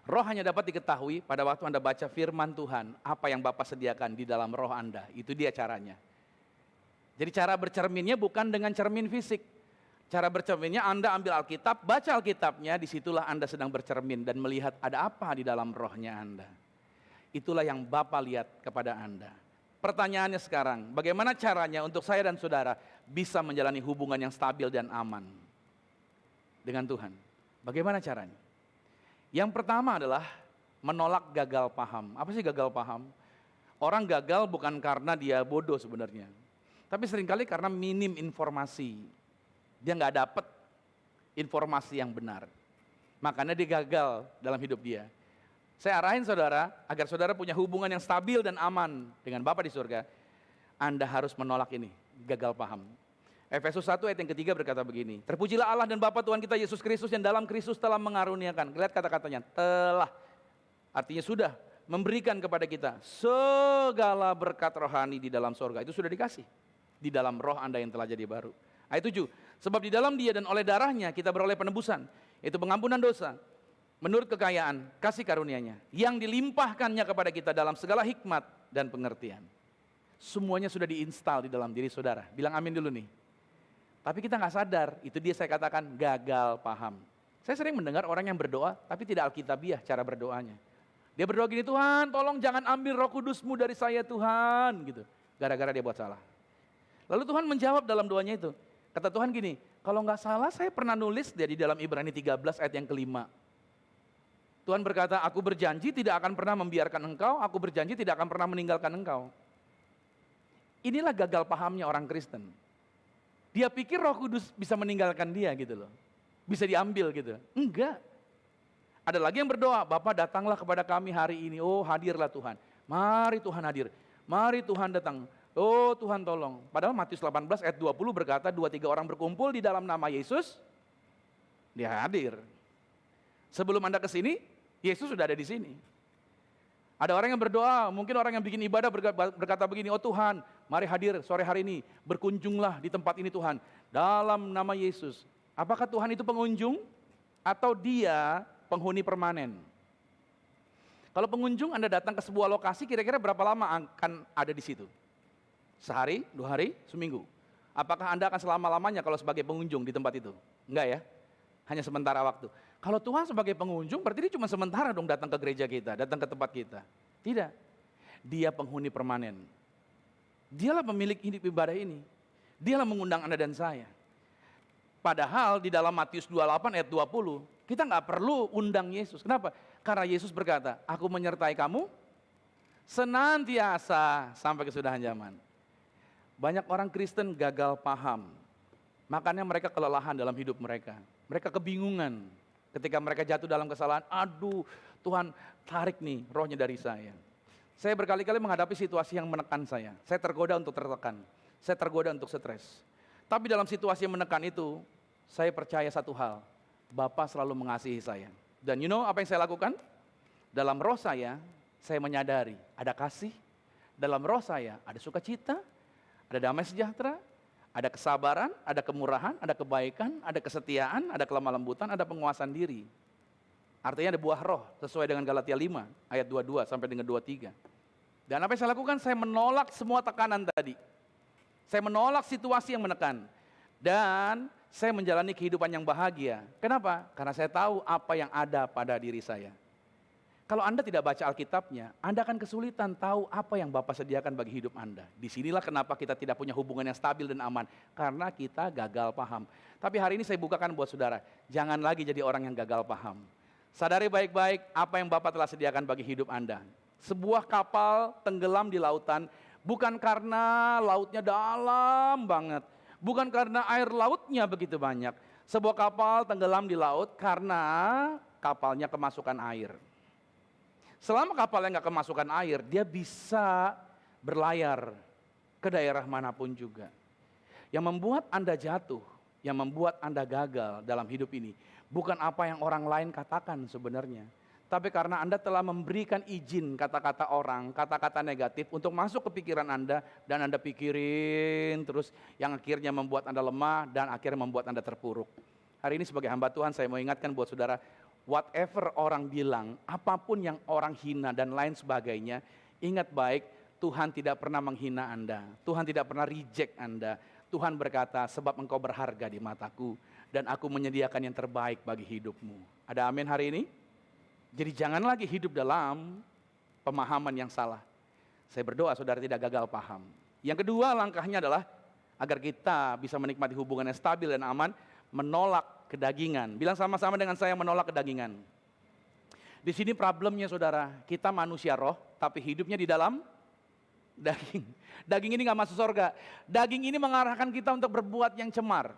Roh hanya dapat diketahui pada waktu Anda baca firman Tuhan, apa yang Bapa sediakan di dalam roh Anda, itu dia caranya. Jadi cara bercerminnya bukan dengan cermin fisik. Cara bercerminnya Anda ambil Alkitab, baca Alkitabnya, disitulah Anda sedang bercermin dan melihat ada apa di dalam rohnya Anda. Itulah yang Bapa lihat kepada Anda. Pertanyaannya sekarang, bagaimana caranya untuk saya dan saudara bisa menjalani hubungan yang stabil dan aman dengan Tuhan? Bagaimana caranya? Yang pertama adalah menolak gagal paham. Apa sih gagal paham? Orang gagal bukan karena dia bodoh sebenarnya. Tapi seringkali karena minim informasi. Dia nggak dapat informasi yang benar. Makanya dia gagal dalam hidup dia. Saya arahin saudara, agar saudara punya hubungan yang stabil dan aman dengan Bapa di surga. Anda harus menolak ini, gagal paham. Efesus 1 ayat yang ketiga berkata begini, terpujilah Allah dan Bapa Tuhan kita Yesus Kristus yang dalam Kristus telah mengaruniakan. Lihat kata-katanya, telah. Artinya sudah memberikan kepada kita segala berkat rohani di dalam surga. Itu sudah dikasih di dalam roh Anda yang telah jadi baru. Ayat 7, sebab di dalam dia dan oleh darahnya kita beroleh penebusan, itu pengampunan dosa. Menurut kekayaan, kasih karunia-Nya, yang dilimpahkannya kepada kita dalam segala hikmat dan pengertian. Semuanya sudah diinstal di dalam diri saudara. Bilang amin dulu nih. Tapi kita nggak sadar, itu dia saya katakan gagal paham. Saya sering mendengar orang yang berdoa, tapi tidak alkitabiah cara berdoanya. Dia berdoa gini, Tuhan tolong jangan ambil roh kudus-Mu dari saya Tuhan. Gitu. Gara-gara dia buat salah. Lalu Tuhan menjawab dalam doanya itu. Kata Tuhan gini, Kalau nggak salah saya pernah nulis dia di dalam Ibrani 13 ayat yang kelima. Tuhan berkata, aku berjanji tidak akan pernah membiarkan engkau, aku berjanji tidak akan pernah meninggalkan engkau. Inilah gagal pahamnya orang Kristen. Dia pikir Roh Kudus bisa meninggalkan dia gitu loh. Bisa diambil gitu. Enggak. Ada lagi yang berdoa, Bapa datanglah kepada kami hari ini. Oh hadirlah Tuhan. Mari Tuhan hadir. Mari Tuhan datang. Oh Tuhan tolong. Padahal Matius 18 ayat 20 berkata 2-3 orang berkumpul di dalam nama Yesus. Dia hadir. Sebelum Anda ke sini, Yesus sudah ada di sini. Ada orang yang berdoa, mungkin orang yang bikin ibadah berkata begini, oh Tuhan, mari hadir sore hari ini, berkunjunglah di tempat ini Tuhan, dalam nama Yesus. Apakah Tuhan itu pengunjung atau dia penghuni permanen? Kalau pengunjung Anda datang ke sebuah lokasi, kira-kira berapa lama akan ada di situ? Sehari, 2 hari, seminggu. Apakah Anda akan selama-lamanya kalau sebagai pengunjung di tempat itu? Enggak ya, hanya sementara waktu. Kalau Tuhan sebagai pengunjung berarti dia cuma sementara dong datang ke gereja kita, datang ke tempat kita. Tidak, dia penghuni permanen. Dialah pemilik hidup ibadah ini. Dialah mengundang Anda dan saya. Padahal di dalam Matius 28 ayat 20, kita nggak perlu undang Yesus. Kenapa? Karena Yesus berkata, aku menyertai kamu senantiasa sampai kesudahan zaman. Banyak orang Kristen gagal paham. Makanya mereka kelelahan dalam hidup mereka. Mereka kebingungan. Ketika mereka jatuh dalam kesalahan, aduh Tuhan tarik nih rohnya dari saya. Saya berkali-kali menghadapi situasi yang menekan saya. Saya tergoda untuk tertekan. Saya tergoda untuk stres. Tapi dalam situasi yang menekan itu, saya percaya satu hal. Bapa selalu mengasihi saya. Dan you know apa yang saya lakukan? Dalam roh saya menyadari ada kasih. Dalam roh saya ada sukacita, ada damai sejahtera, ada kesabaran, ada kemurahan, ada kebaikan, ada kesetiaan, ada kelemah lembutan, ada penguasaan diri. Artinya ada buah roh sesuai dengan Galatia 5 ayat 22 sampai dengan 23. Dan apa yang saya lakukan? Saya menolak semua tekanan tadi. Saya menolak situasi yang menekan. Dan saya menjalani kehidupan yang bahagia. Kenapa? Karena saya tahu apa yang ada pada diri saya. Kalau Anda tidak baca Alkitabnya, Anda akan kesulitan tahu apa yang Bapa sediakan bagi hidup Anda. Disinilah kenapa kita tidak punya hubungan yang stabil dan aman. Karena kita gagal paham. Tapi hari ini saya bukakan buat saudara, jangan lagi jadi orang yang gagal paham. Sadari baik-baik apa yang Bapa telah sediakan bagi hidup Anda. Sebuah kapal tenggelam di lautan, bukan karena lautnya dalam banget. Bukan karena air lautnya begitu banyak. Sebuah kapal tenggelam di laut karena kapalnya kemasukan air. Selama kapalnya nggak kemasukan air, dia bisa berlayar ke daerah manapun juga. Yang membuat Anda jatuh, yang membuat Anda gagal dalam hidup ini, bukan apa yang orang lain katakan sebenarnya. Tapi karena Anda telah memberikan izin kata-kata orang, kata-kata negatif untuk masuk ke pikiran Anda, dan Anda pikirin terus, yang akhirnya membuat Anda lemah dan akhirnya membuat Anda terpuruk. Hari ini sebagai hamba Tuhan saya mau ingatkan buat saudara, whatever orang bilang, apapun yang orang hina dan lain sebagainya, ingat baik, Tuhan tidak pernah menghina Anda. Tuhan tidak pernah reject Anda. Tuhan berkata, sebab engkau berharga di mataku, dan aku menyediakan yang terbaik bagi hidupmu. Ada amin hari ini? Jadi jangan lagi hidup dalam pemahaman yang salah. Saya berdoa saudara tidak gagal paham. Yang kedua langkahnya adalah, agar kita bisa menikmati hubungan yang stabil dan aman, menolak kedagingan. Bilang sama-sama dengan saya, menolak kedagingan. Di sini problemnya saudara, kita manusia roh, tapi hidupnya di dalam daging. Daging ini gak masuk surga. Daging ini mengarahkan kita untuk berbuat yang cemar.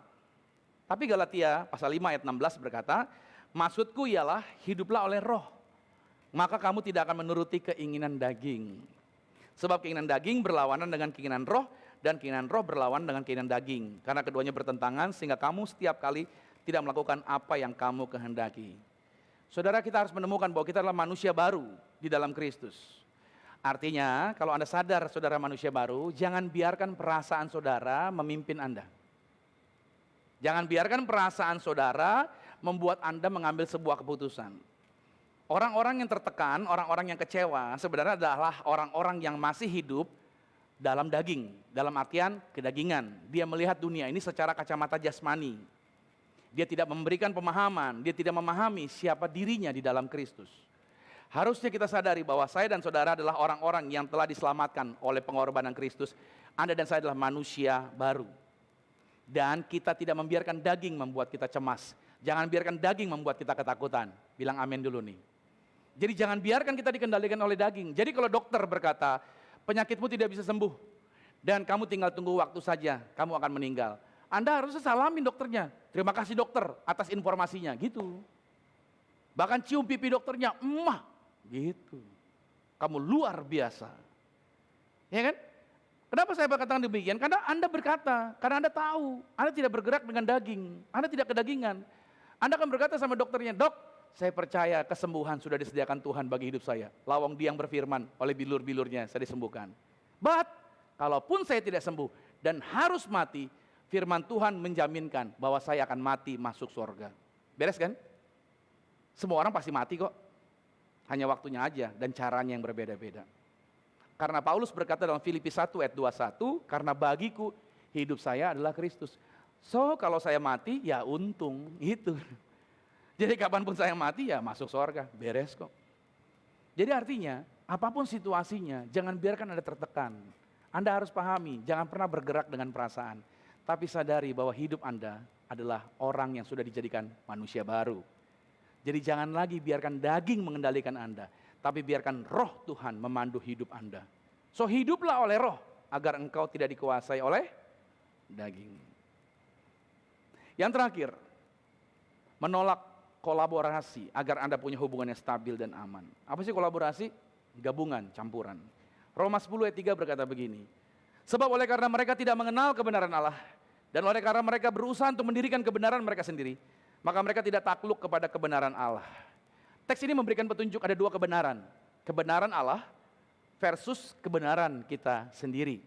Tapi Galatia pasal 5 ayat 16 berkata, maksudku ialah hiduplah oleh roh, maka kamu tidak akan menuruti keinginan daging. Sebab keinginan daging berlawanan dengan keinginan roh, dan keinginan roh berlawan dengan keinginan daging. Karena keduanya bertentangan, sehingga kamu setiap kali tidak melakukan apa yang kamu kehendaki. Saudara, kita harus menemukan bahwa kita adalah manusia baru di dalam Kristus. Artinya, kalau Anda sadar saudara manusia baru, jangan biarkan perasaan saudara memimpin Anda. Jangan biarkan perasaan saudara membuat Anda mengambil sebuah keputusan. Orang-orang yang tertekan, orang-orang yang kecewa, sebenarnya adalah orang-orang yang masih hidup dalam daging, dalam artian kedagingan. Dia melihat dunia ini secara kacamata jasmani. Dia tidak memberikan pemahaman, dia tidak memahami siapa dirinya di dalam Kristus. Harusnya kita sadari bahwa saya dan saudara adalah orang-orang yang telah diselamatkan oleh pengorbanan Kristus. Anda dan saya adalah manusia baru. Dan kita tidak membiarkan daging membuat kita cemas. Jangan biarkan daging membuat kita ketakutan. Bilang amin dulu nih. Jadi jangan biarkan kita dikendalikan oleh daging. Jadi kalau dokter berkata, penyakitmu tidak bisa sembuh. Dan kamu tinggal tunggu waktu saja, kamu akan meninggal. Anda harusnya salamin dokternya. Terima kasih dokter atas informasinya, gitu. Bahkan cium pipi dokternya, emah, gitu. Kamu luar biasa. Ya kan? Kenapa saya berkatakan demikian? Karena Anda berkata, karena Anda tahu, Anda tidak bergerak dengan daging, Anda tidak kedagingan. Anda akan berkata sama dokternya, dok, saya percaya kesembuhan sudah disediakan Tuhan bagi hidup saya. Lawang Dia yang berfirman, oleh bilur-bilurnya saya disembuhkan. But, kalaupun saya tidak sembuh dan harus mati, firman Tuhan menjaminkan bahwa saya akan mati masuk surga. Beres kan? Semua orang pasti mati kok. Hanya waktunya aja dan caranya yang berbeda-beda. Karena Paulus berkata dalam Filipi 1 ayat 21, karena bagiku hidup saya adalah Kristus. So kalau saya mati ya untung, gitu. Jadi kapanpun saya mati ya masuk surga, beres kok. Jadi artinya apapun situasinya jangan biarkan Anda tertekan. Anda harus pahami, jangan pernah bergerak dengan perasaan. Tapi sadari bahwa hidup Anda adalah orang yang sudah dijadikan manusia baru. Jadi jangan lagi biarkan daging mengendalikan Anda, tapi biarkan roh Tuhan memandu hidup Anda. So hiduplah oleh roh, agar engkau tidak dikuasai oleh daging. Yang terakhir, menolak kolaborasi agar Anda punya hubungan yang stabil dan aman. Apa sih kolaborasi? Gabungan, campuran. Roma 10 ayat 3 berkata begini, sebab oleh karena mereka tidak mengenal kebenaran Allah, dan oleh karena mereka berusaha untuk mendirikan kebenaran mereka sendiri, maka mereka tidak takluk kepada kebenaran Allah. Teks ini memberikan petunjuk ada dua kebenaran. Kebenaran Allah versus kebenaran kita sendiri.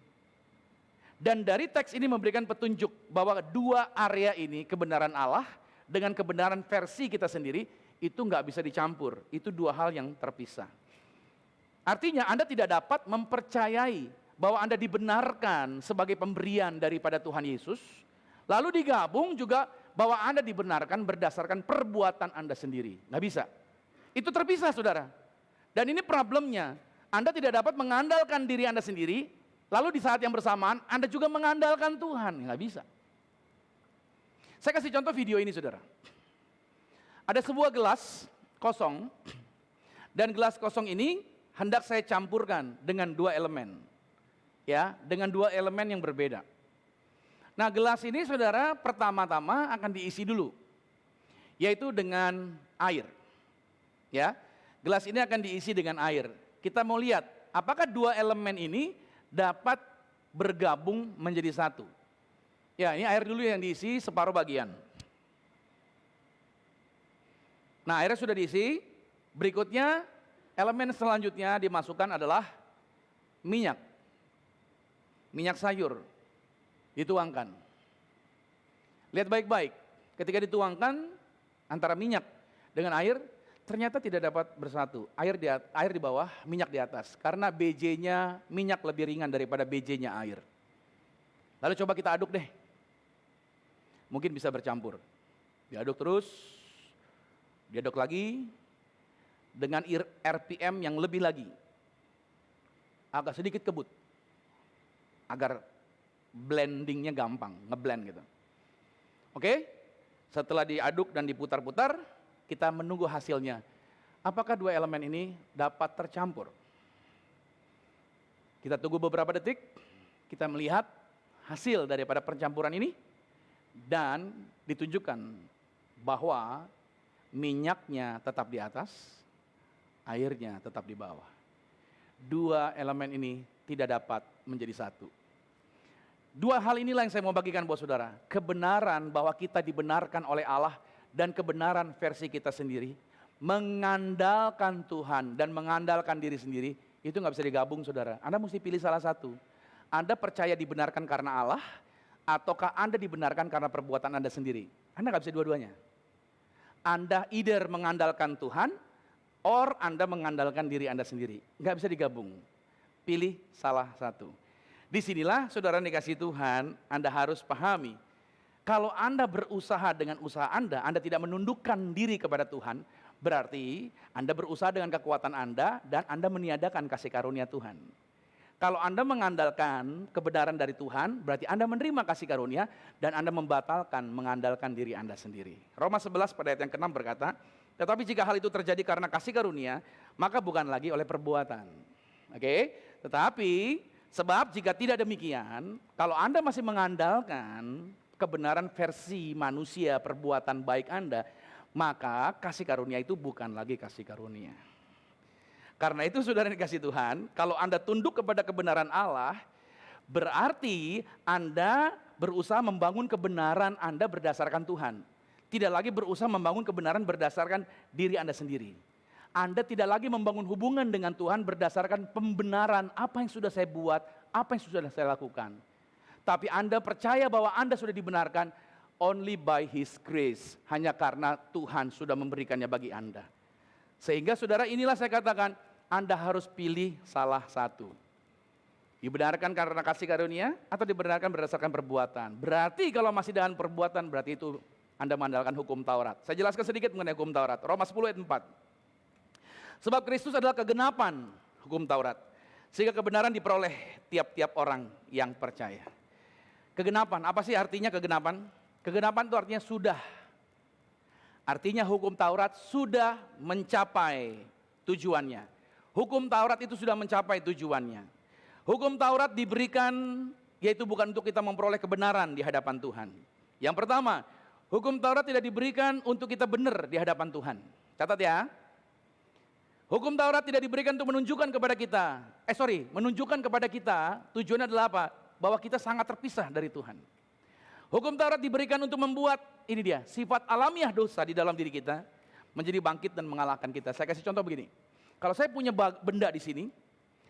Dan dari teks ini memberikan petunjuk bahwa dua area ini, kebenaran Allah dengan kebenaran versi kita sendiri, itu nggak bisa dicampur. Itu dua hal yang terpisah. Artinya Anda tidak dapat mempercayai bahwa Anda dibenarkan sebagai pemberian daripada Tuhan Yesus, lalu digabung juga bahwa Anda dibenarkan berdasarkan perbuatan Anda sendiri. Nggak bisa. Itu terpisah, saudara. Dan ini problemnya. Anda tidak dapat mengandalkan diri Anda sendiri, lalu di saat yang bersamaan Anda juga mengandalkan Tuhan. Nggak bisa. Saya kasih contoh video ini, saudara. Ada sebuah gelas kosong, dan gelas kosong ini hendak saya campurkan dengan dua elemen. Ya, dengan dua elemen yang berbeda. Nah, gelas ini, saudara, pertama-tama akan diisi dulu, yaitu dengan air. Ya, gelas ini akan diisi dengan air. Kita mau lihat apakah dua elemen ini dapat bergabung menjadi satu. Ya, ini air dulu yang diisi separuh bagian. Nah, airnya sudah diisi. Berikutnya elemen selanjutnya dimasukkan adalah minyak. Minyak sayur dituangkan. Lihat baik-baik. Ketika dituangkan antara minyak dengan air, ternyata tidak dapat bersatu. Air di bawah, minyak di atas. Karena BJ-nya minyak lebih ringan daripada BJ-nya air. Lalu coba kita aduk deh. Mungkin bisa bercampur. Diaduk terus. Diaduk lagi. Dengan RPM yang lebih lagi. Agak sedikit kebut. Agar blendingnya gampang, ngeblend gitu. Oke? Setelah diaduk dan diputar-putar, kita menunggu hasilnya. Apakah dua elemen ini dapat tercampur? Kita tunggu beberapa detik, kita melihat hasil daripada percampuran ini, dan ditunjukkan bahwa minyaknya tetap di atas, airnya tetap di bawah. Dua elemen ini tidak dapat menjadi satu. Dua hal inilah yang saya mau bagikan buat saudara. Kebenaran bahwa kita dibenarkan oleh Allah dan kebenaran versi kita sendiri, mengandalkan Tuhan dan mengandalkan diri sendiri, itu nggak bisa digabung, saudara. Anda mesti pilih salah satu. Anda percaya dibenarkan karena Allah, ataukah Anda dibenarkan karena perbuatan Anda sendiri? Anda nggak bisa dua-duanya. Anda either mengandalkan Tuhan, or Anda mengandalkan diri Anda sendiri. Nggak bisa digabung. Pilih salah satu. Disinilah saudara dikasih Tuhan, Anda harus pahami. Kalau Anda berusaha dengan usaha Anda tidak menundukkan diri kepada Tuhan, berarti Anda berusaha dengan kekuatan Anda dan Anda meniadakan kasih karunia Tuhan. Kalau Anda mengandalkan kebenaran dari Tuhan, berarti Anda menerima kasih karunia dan Anda membatalkan mengandalkan diri Anda sendiri. Roma 11 pada ayat yang ke-6 berkata, tetapi jika hal itu terjadi karena kasih karunia, maka bukan lagi oleh perbuatan. Oke? Tetapi sebab jika tidak demikian, kalau Anda masih mengandalkan kebenaran versi manusia perbuatan baik Anda, maka kasih karunia itu bukan lagi kasih karunia. Karena itu saudara yang dikasih Tuhan, kalau Anda tunduk kepada kebenaran Allah, berarti Anda berusaha membangun kebenaran Anda berdasarkan Tuhan. Tidak lagi berusaha membangun kebenaran berdasarkan diri Anda sendiri. Anda tidak lagi membangun hubungan dengan Tuhan berdasarkan pembenaran apa yang sudah saya buat, apa yang sudah saya lakukan. Tapi Anda percaya bahwa Anda sudah dibenarkan only by His grace. Hanya karena Tuhan sudah memberikannya bagi Anda. Sehingga saudara inilah saya katakan, Anda harus pilih salah satu. Dibenarkan karena kasih karunia atau dibenarkan berdasarkan perbuatan. Berarti kalau masih dengan perbuatan, berarti itu Anda mengandalkan hukum Taurat. Saya jelaskan sedikit mengenai hukum Taurat. Roma 10 ayat 4. Sebab Kristus adalah kegenapan hukum Taurat. Sehingga kebenaran diperoleh tiap-tiap orang yang percaya. Kegenapan, apa sih artinya kegenapan? Kegenapan itu artinya sudah. Artinya hukum Taurat sudah mencapai tujuannya. Hukum Taurat itu sudah mencapai tujuannya. Hukum Taurat diberikan yaitu bukan untuk kita memperoleh kebenaran di hadapan Tuhan. Yang pertama, hukum Taurat tidak diberikan untuk kita benar di hadapan Tuhan. Catat ya. Hukum Taurat tidak diberikan untuk menunjukkan kepada kita. Menunjukkan kepada kita tujuannya adalah apa? Bahwa kita sangat terpisah dari Tuhan. Hukum Taurat diberikan untuk membuat, ini dia, sifat alamiah dosa di dalam diri kita menjadi bangkit dan mengalahkan kita. Saya kasih contoh begini. Kalau saya punya benda di sini,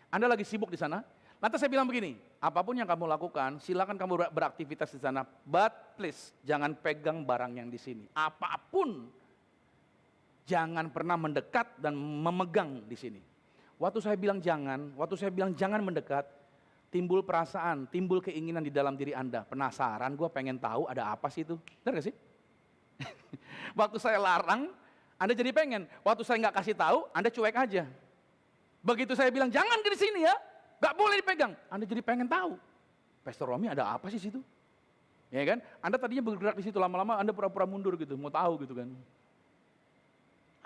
Anda lagi sibuk di sana, lantas saya bilang begini, apapun yang kamu lakukan, silakan kamu beraktivitas di sana, but please jangan pegang barang yang di sini. Apapun, jangan pernah mendekat dan memegang di sini. Waktu saya bilang jangan mendekat, timbul perasaan, timbul keinginan di dalam diri Anda. Penasaran, gue pengen tahu ada apa sih itu. Benar gak sih? Waktu saya larang, Anda jadi pengen. Waktu saya nggak kasih tahu, Anda cuek aja. Begitu saya bilang jangan di sini ya, nggak boleh dipegang. Anda jadi pengen tahu. Pastor Romi ada apa sih situ? Ya kan? Anda tadinya bergerak di situ, lama-lama Anda pura-pura mundur gitu, mau tahu gitu kan.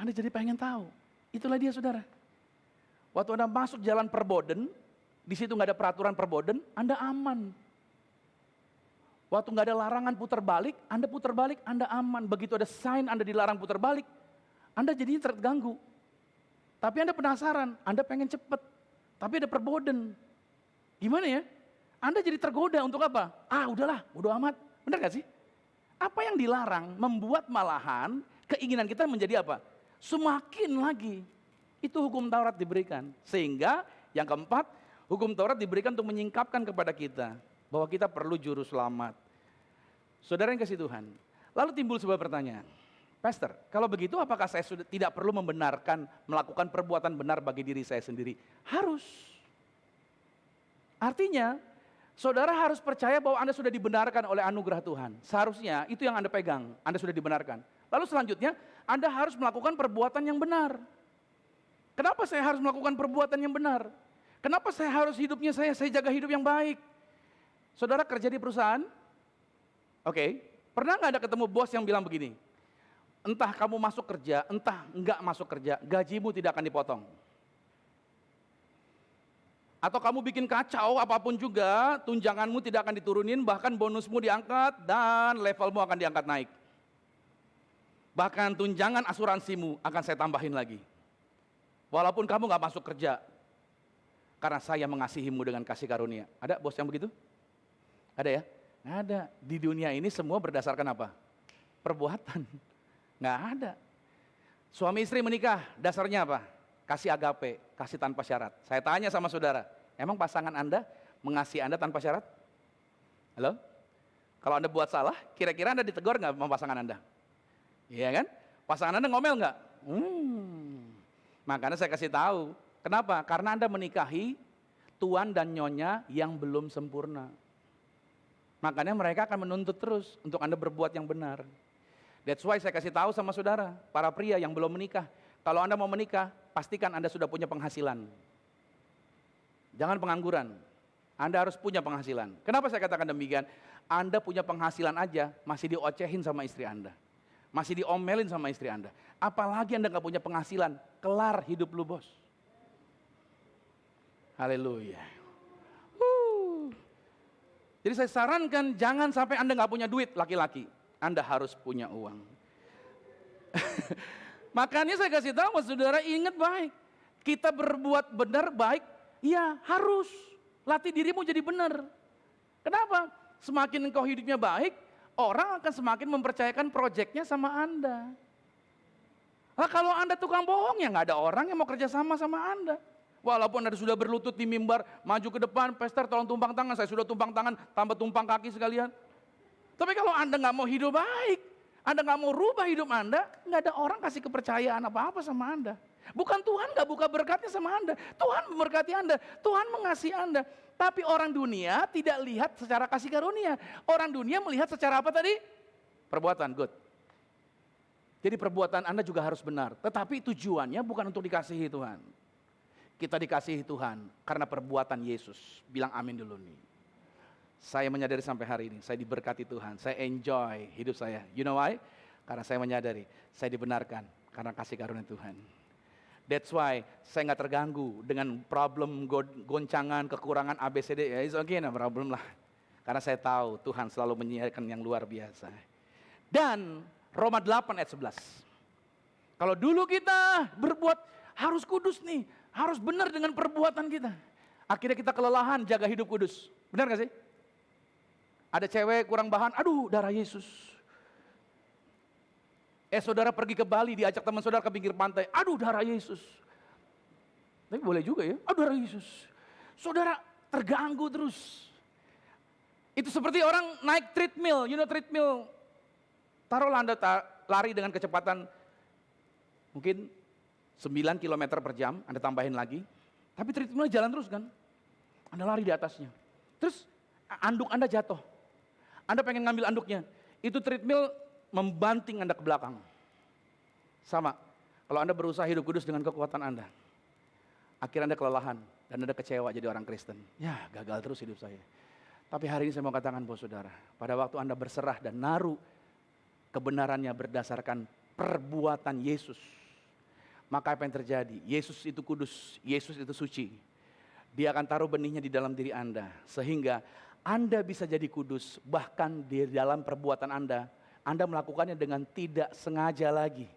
Anda jadi pengen tahu. Itulah dia saudara. Waktu Anda masuk jalan perboden, di situ nggak ada peraturan perboden, Anda aman. Waktu nggak ada larangan putar balik, Anda aman. Begitu ada sign Anda dilarang putar balik, Anda jadinya terganggu. Tapi Anda penasaran, Anda pengen cepet. Tapi ada perboden. Gimana ya? Anda jadi tergoda untuk apa? Udahlah, bodo amat. Benar gak sih? Apa yang dilarang membuat malahan keinginan kita menjadi apa? Semakin lagi. Itu hukum Taurat diberikan. Sehingga yang keempat, hukum Taurat diberikan untuk menyingkapkan kepada kita bahwa kita perlu juru selamat. Saudara yang kasih Tuhan. Lalu timbul sebuah pertanyaan. Pastor, kalau begitu apakah saya sudah tidak perlu membenarkan melakukan perbuatan benar bagi diri saya sendiri? Harus. Artinya, saudara harus percaya bahwa Anda sudah dibenarkan oleh anugerah Tuhan. Seharusnya itu yang Anda pegang, Anda sudah dibenarkan. Lalu selanjutnya, Anda harus melakukan perbuatan yang benar. Kenapa saya harus melakukan perbuatan yang benar? Kenapa saya harus saya jaga hidup yang baik? Saudara kerja di perusahaan? Oke, pernah nggak ada ketemu bos yang bilang begini? Entah kamu masuk kerja, entah enggak masuk kerja, gajimu tidak akan dipotong. Atau kamu bikin kacau apapun juga, tunjanganmu tidak akan diturunin, bahkan bonusmu diangkat dan levelmu akan diangkat naik. Bahkan tunjangan asuransimu akan saya tambahin lagi. Walaupun kamu nggak masuk kerja, karena saya mengasihimu dengan kasih karunia. Ada bos yang begitu? Ada ya? Nggak ada. Di dunia ini semua berdasarkan apa? Perbuatan. Nggak ada. Suami istri menikah, dasarnya apa? Kasih agape, kasih tanpa syarat. Saya tanya sama saudara, emang pasangan Anda mengasihi Anda tanpa syarat? Halo? Kalau Anda buat salah, kira-kira Anda ditegur nggak sama pasangan Anda? Iya kan? Pasangan Anda ngomel nggak? Makanya saya kasih tahu. Kenapa? Karena Anda menikahi tuan dan nyonya yang belum sempurna. Makanya mereka akan menuntut terus untuk Anda berbuat yang benar. That's why saya kasih tahu sama saudara, para pria yang belum menikah. Kalau Anda mau menikah, pastikan Anda sudah punya penghasilan. Jangan pengangguran. Anda harus punya penghasilan. Kenapa saya katakan demikian? Anda punya penghasilan aja, masih diocehin sama istri Anda. Masih diomelin sama istri Anda. Apalagi Anda nggak punya penghasilan, kelar hidup lu bos. Haleluya. Jadi saya sarankan jangan sampai Anda nggak punya duit laki-laki. Anda harus punya uang. Makanya saya kasih tahu saudara, ingat baik. Kita berbuat benar baik, ya harus. Latih dirimu jadi benar. Kenapa? Semakin engkau hidupnya baik, orang akan semakin mempercayakan proyeknya sama Anda. Nah, kalau Anda tukang bohong, ya nggak ada orang yang mau kerja sama Anda. Walaupun Anda sudah berlutut di mimbar, maju ke depan, Pastor tolong tumpang tangan, saya sudah tumpang tangan, tambah tumpang kaki sekalian. Tapi kalau Anda nggak mau hidup baik, Anda nggak mau rubah hidup Anda, nggak ada orang kasih kepercayaan apa-apa sama Anda. Bukan Tuhan nggak buka berkatnya sama Anda, Tuhan memberkati Anda, Tuhan mengasihi Anda. Tapi orang dunia tidak lihat secara kasih karunia. Orang dunia melihat secara apa tadi? Perbuatan, good. Jadi perbuatan Anda juga harus benar. Tetapi tujuannya bukan untuk dikasihi Tuhan. Kita dikasihi Tuhan karena perbuatan Yesus. Bilang amin dulu nih. Saya menyadari sampai hari ini, saya diberkati Tuhan. Saya enjoy hidup saya. You know why? Karena saya menyadari, saya dibenarkan karena kasih karunia Tuhan. That's why saya nggak terganggu dengan problem goncangan, kekurangan ABCD. Ya, it's okay, no problem lah. Karena saya tahu Tuhan selalu menyediakan yang luar biasa. Dan Roma 8 ayat 11. Kalau dulu kita berbuat harus kudus nih, harus benar dengan perbuatan kita. Akhirnya kita kelelahan jaga hidup kudus. Benar gak sih? Ada cewek kurang bahan, aduh darah Yesus. Saudara pergi ke Bali, diajak teman saudara ke pinggir pantai, aduh darah Yesus. Tapi boleh juga ya, aduh darah Yesus. Saudara terganggu terus. Itu seperti orang naik treadmill, you know treadmill. Taruhlah Anda lari dengan kecepatan mungkin 9 km per jam, Anda tambahin lagi. Tapi treadmill jalan terus kan. Anda lari di atasnya. Terus anduk Anda jatuh. Anda pengen ngambil anduknya. Itu treadmill membanting Anda ke belakang. Sama. Kalau Anda berusaha hidup kudus dengan kekuatan Anda. Akhirnya Anda kelelahan dan Anda kecewa jadi orang Kristen. Ya gagal terus hidup saya. Tapi hari ini saya mau katakan bos saudara. Pada waktu Anda berserah dan naruh kebenarannya berdasarkan perbuatan Yesus. Maka apa yang terjadi? Yesus itu kudus, Yesus itu suci. Dia akan taruh benihnya di dalam diri Anda. Sehingga Anda bisa jadi kudus, bahkan di dalam perbuatan Anda melakukannya dengan tidak sengaja lagi.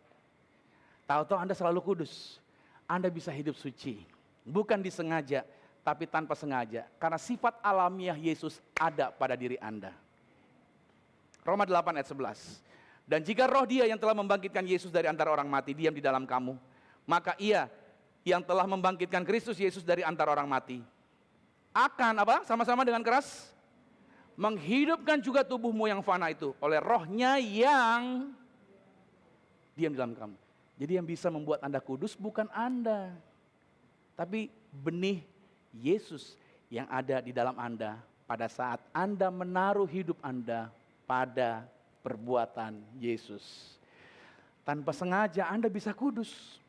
Tahu-tahu Anda selalu kudus, Anda bisa hidup suci. Bukan disengaja, tapi tanpa sengaja. Karena sifat alamiah Yesus ada pada diri Anda. Roma 8 ayat 11. Dan jika roh Dia yang telah membangkitkan Yesus dari antara orang mati diam di dalam kamu, maka Ia yang telah membangkitkan Kristus Yesus dari antara orang mati akan apa? Sama-sama dengan keras menghidupkan juga tubuhmu yang fana itu oleh rohnya yang diam di dalam kamu. Jadi yang bisa membuat Anda kudus bukan Anda, tapi benih Yesus yang ada di dalam Anda pada saat Anda menaruh hidup Anda pada perbuatan Yesus. Tanpa sengaja Anda bisa kudus.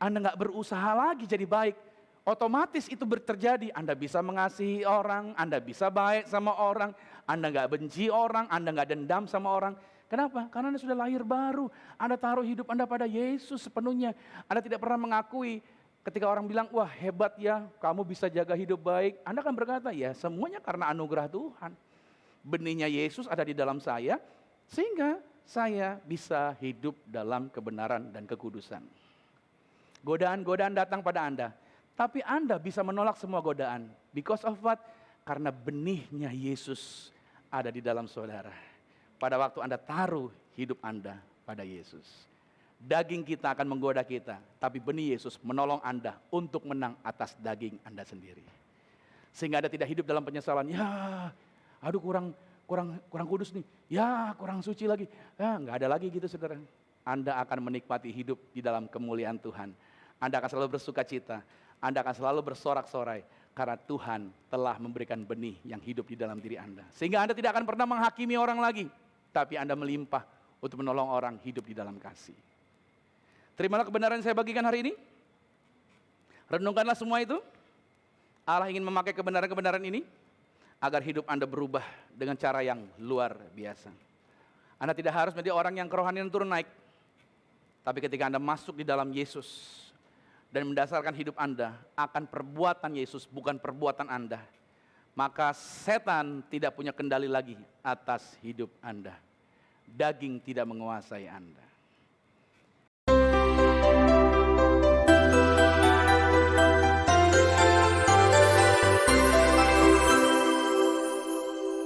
Anda nggak berusaha lagi jadi baik. Otomatis itu terjadi. Anda bisa mengasihi orang, Anda bisa baik sama orang, Anda nggak benci orang, Anda nggak dendam sama orang. Kenapa? Karena Anda sudah lahir baru. Anda taruh hidup Anda pada Yesus sepenuhnya. Anda tidak pernah mengakui ketika orang bilang, wah hebat ya, kamu bisa jaga hidup baik. Anda akan berkata, ya semuanya karena anugerah Tuhan. Benihnya Yesus ada di dalam saya, sehingga saya bisa hidup dalam kebenaran dan kekudusan. Godaan-godaan datang pada Anda, tapi Anda bisa menolak semua godaan. Because of what? Karena benihnya Yesus ada di dalam saudara. Pada waktu Anda taruh hidup Anda pada Yesus. Daging kita akan menggoda kita, tapi benih Yesus menolong Anda untuk menang atas daging Anda sendiri. Sehingga Anda tidak hidup dalam penyesalan. Ya, aduh kurang kudus nih. Ya, kurang suci lagi. Ya, nggak ada lagi gitu saudara. Anda akan menikmati hidup di dalam kemuliaan Tuhan. Anda akan selalu bersuka cita. Anda akan selalu bersorak-sorai. Karena Tuhan telah memberikan benih yang hidup di dalam diri Anda. Sehingga Anda tidak akan pernah menghakimi orang lagi. Tapi Anda melimpah untuk menolong orang hidup di dalam kasih. Terimalah kebenaran yang saya bagikan hari ini. Renungkanlah semua itu. Allah ingin memakai kebenaran-kebenaran ini agar hidup Anda berubah dengan cara yang luar biasa. Anda tidak harus menjadi orang yang kerohanian turun naik. Tapi ketika Anda masuk di dalam Yesus dan mendasarkan hidup Anda akan perbuatan Yesus, bukan perbuatan Anda, maka setan tidak punya kendali lagi atas hidup Anda. Daging tidak menguasai Anda.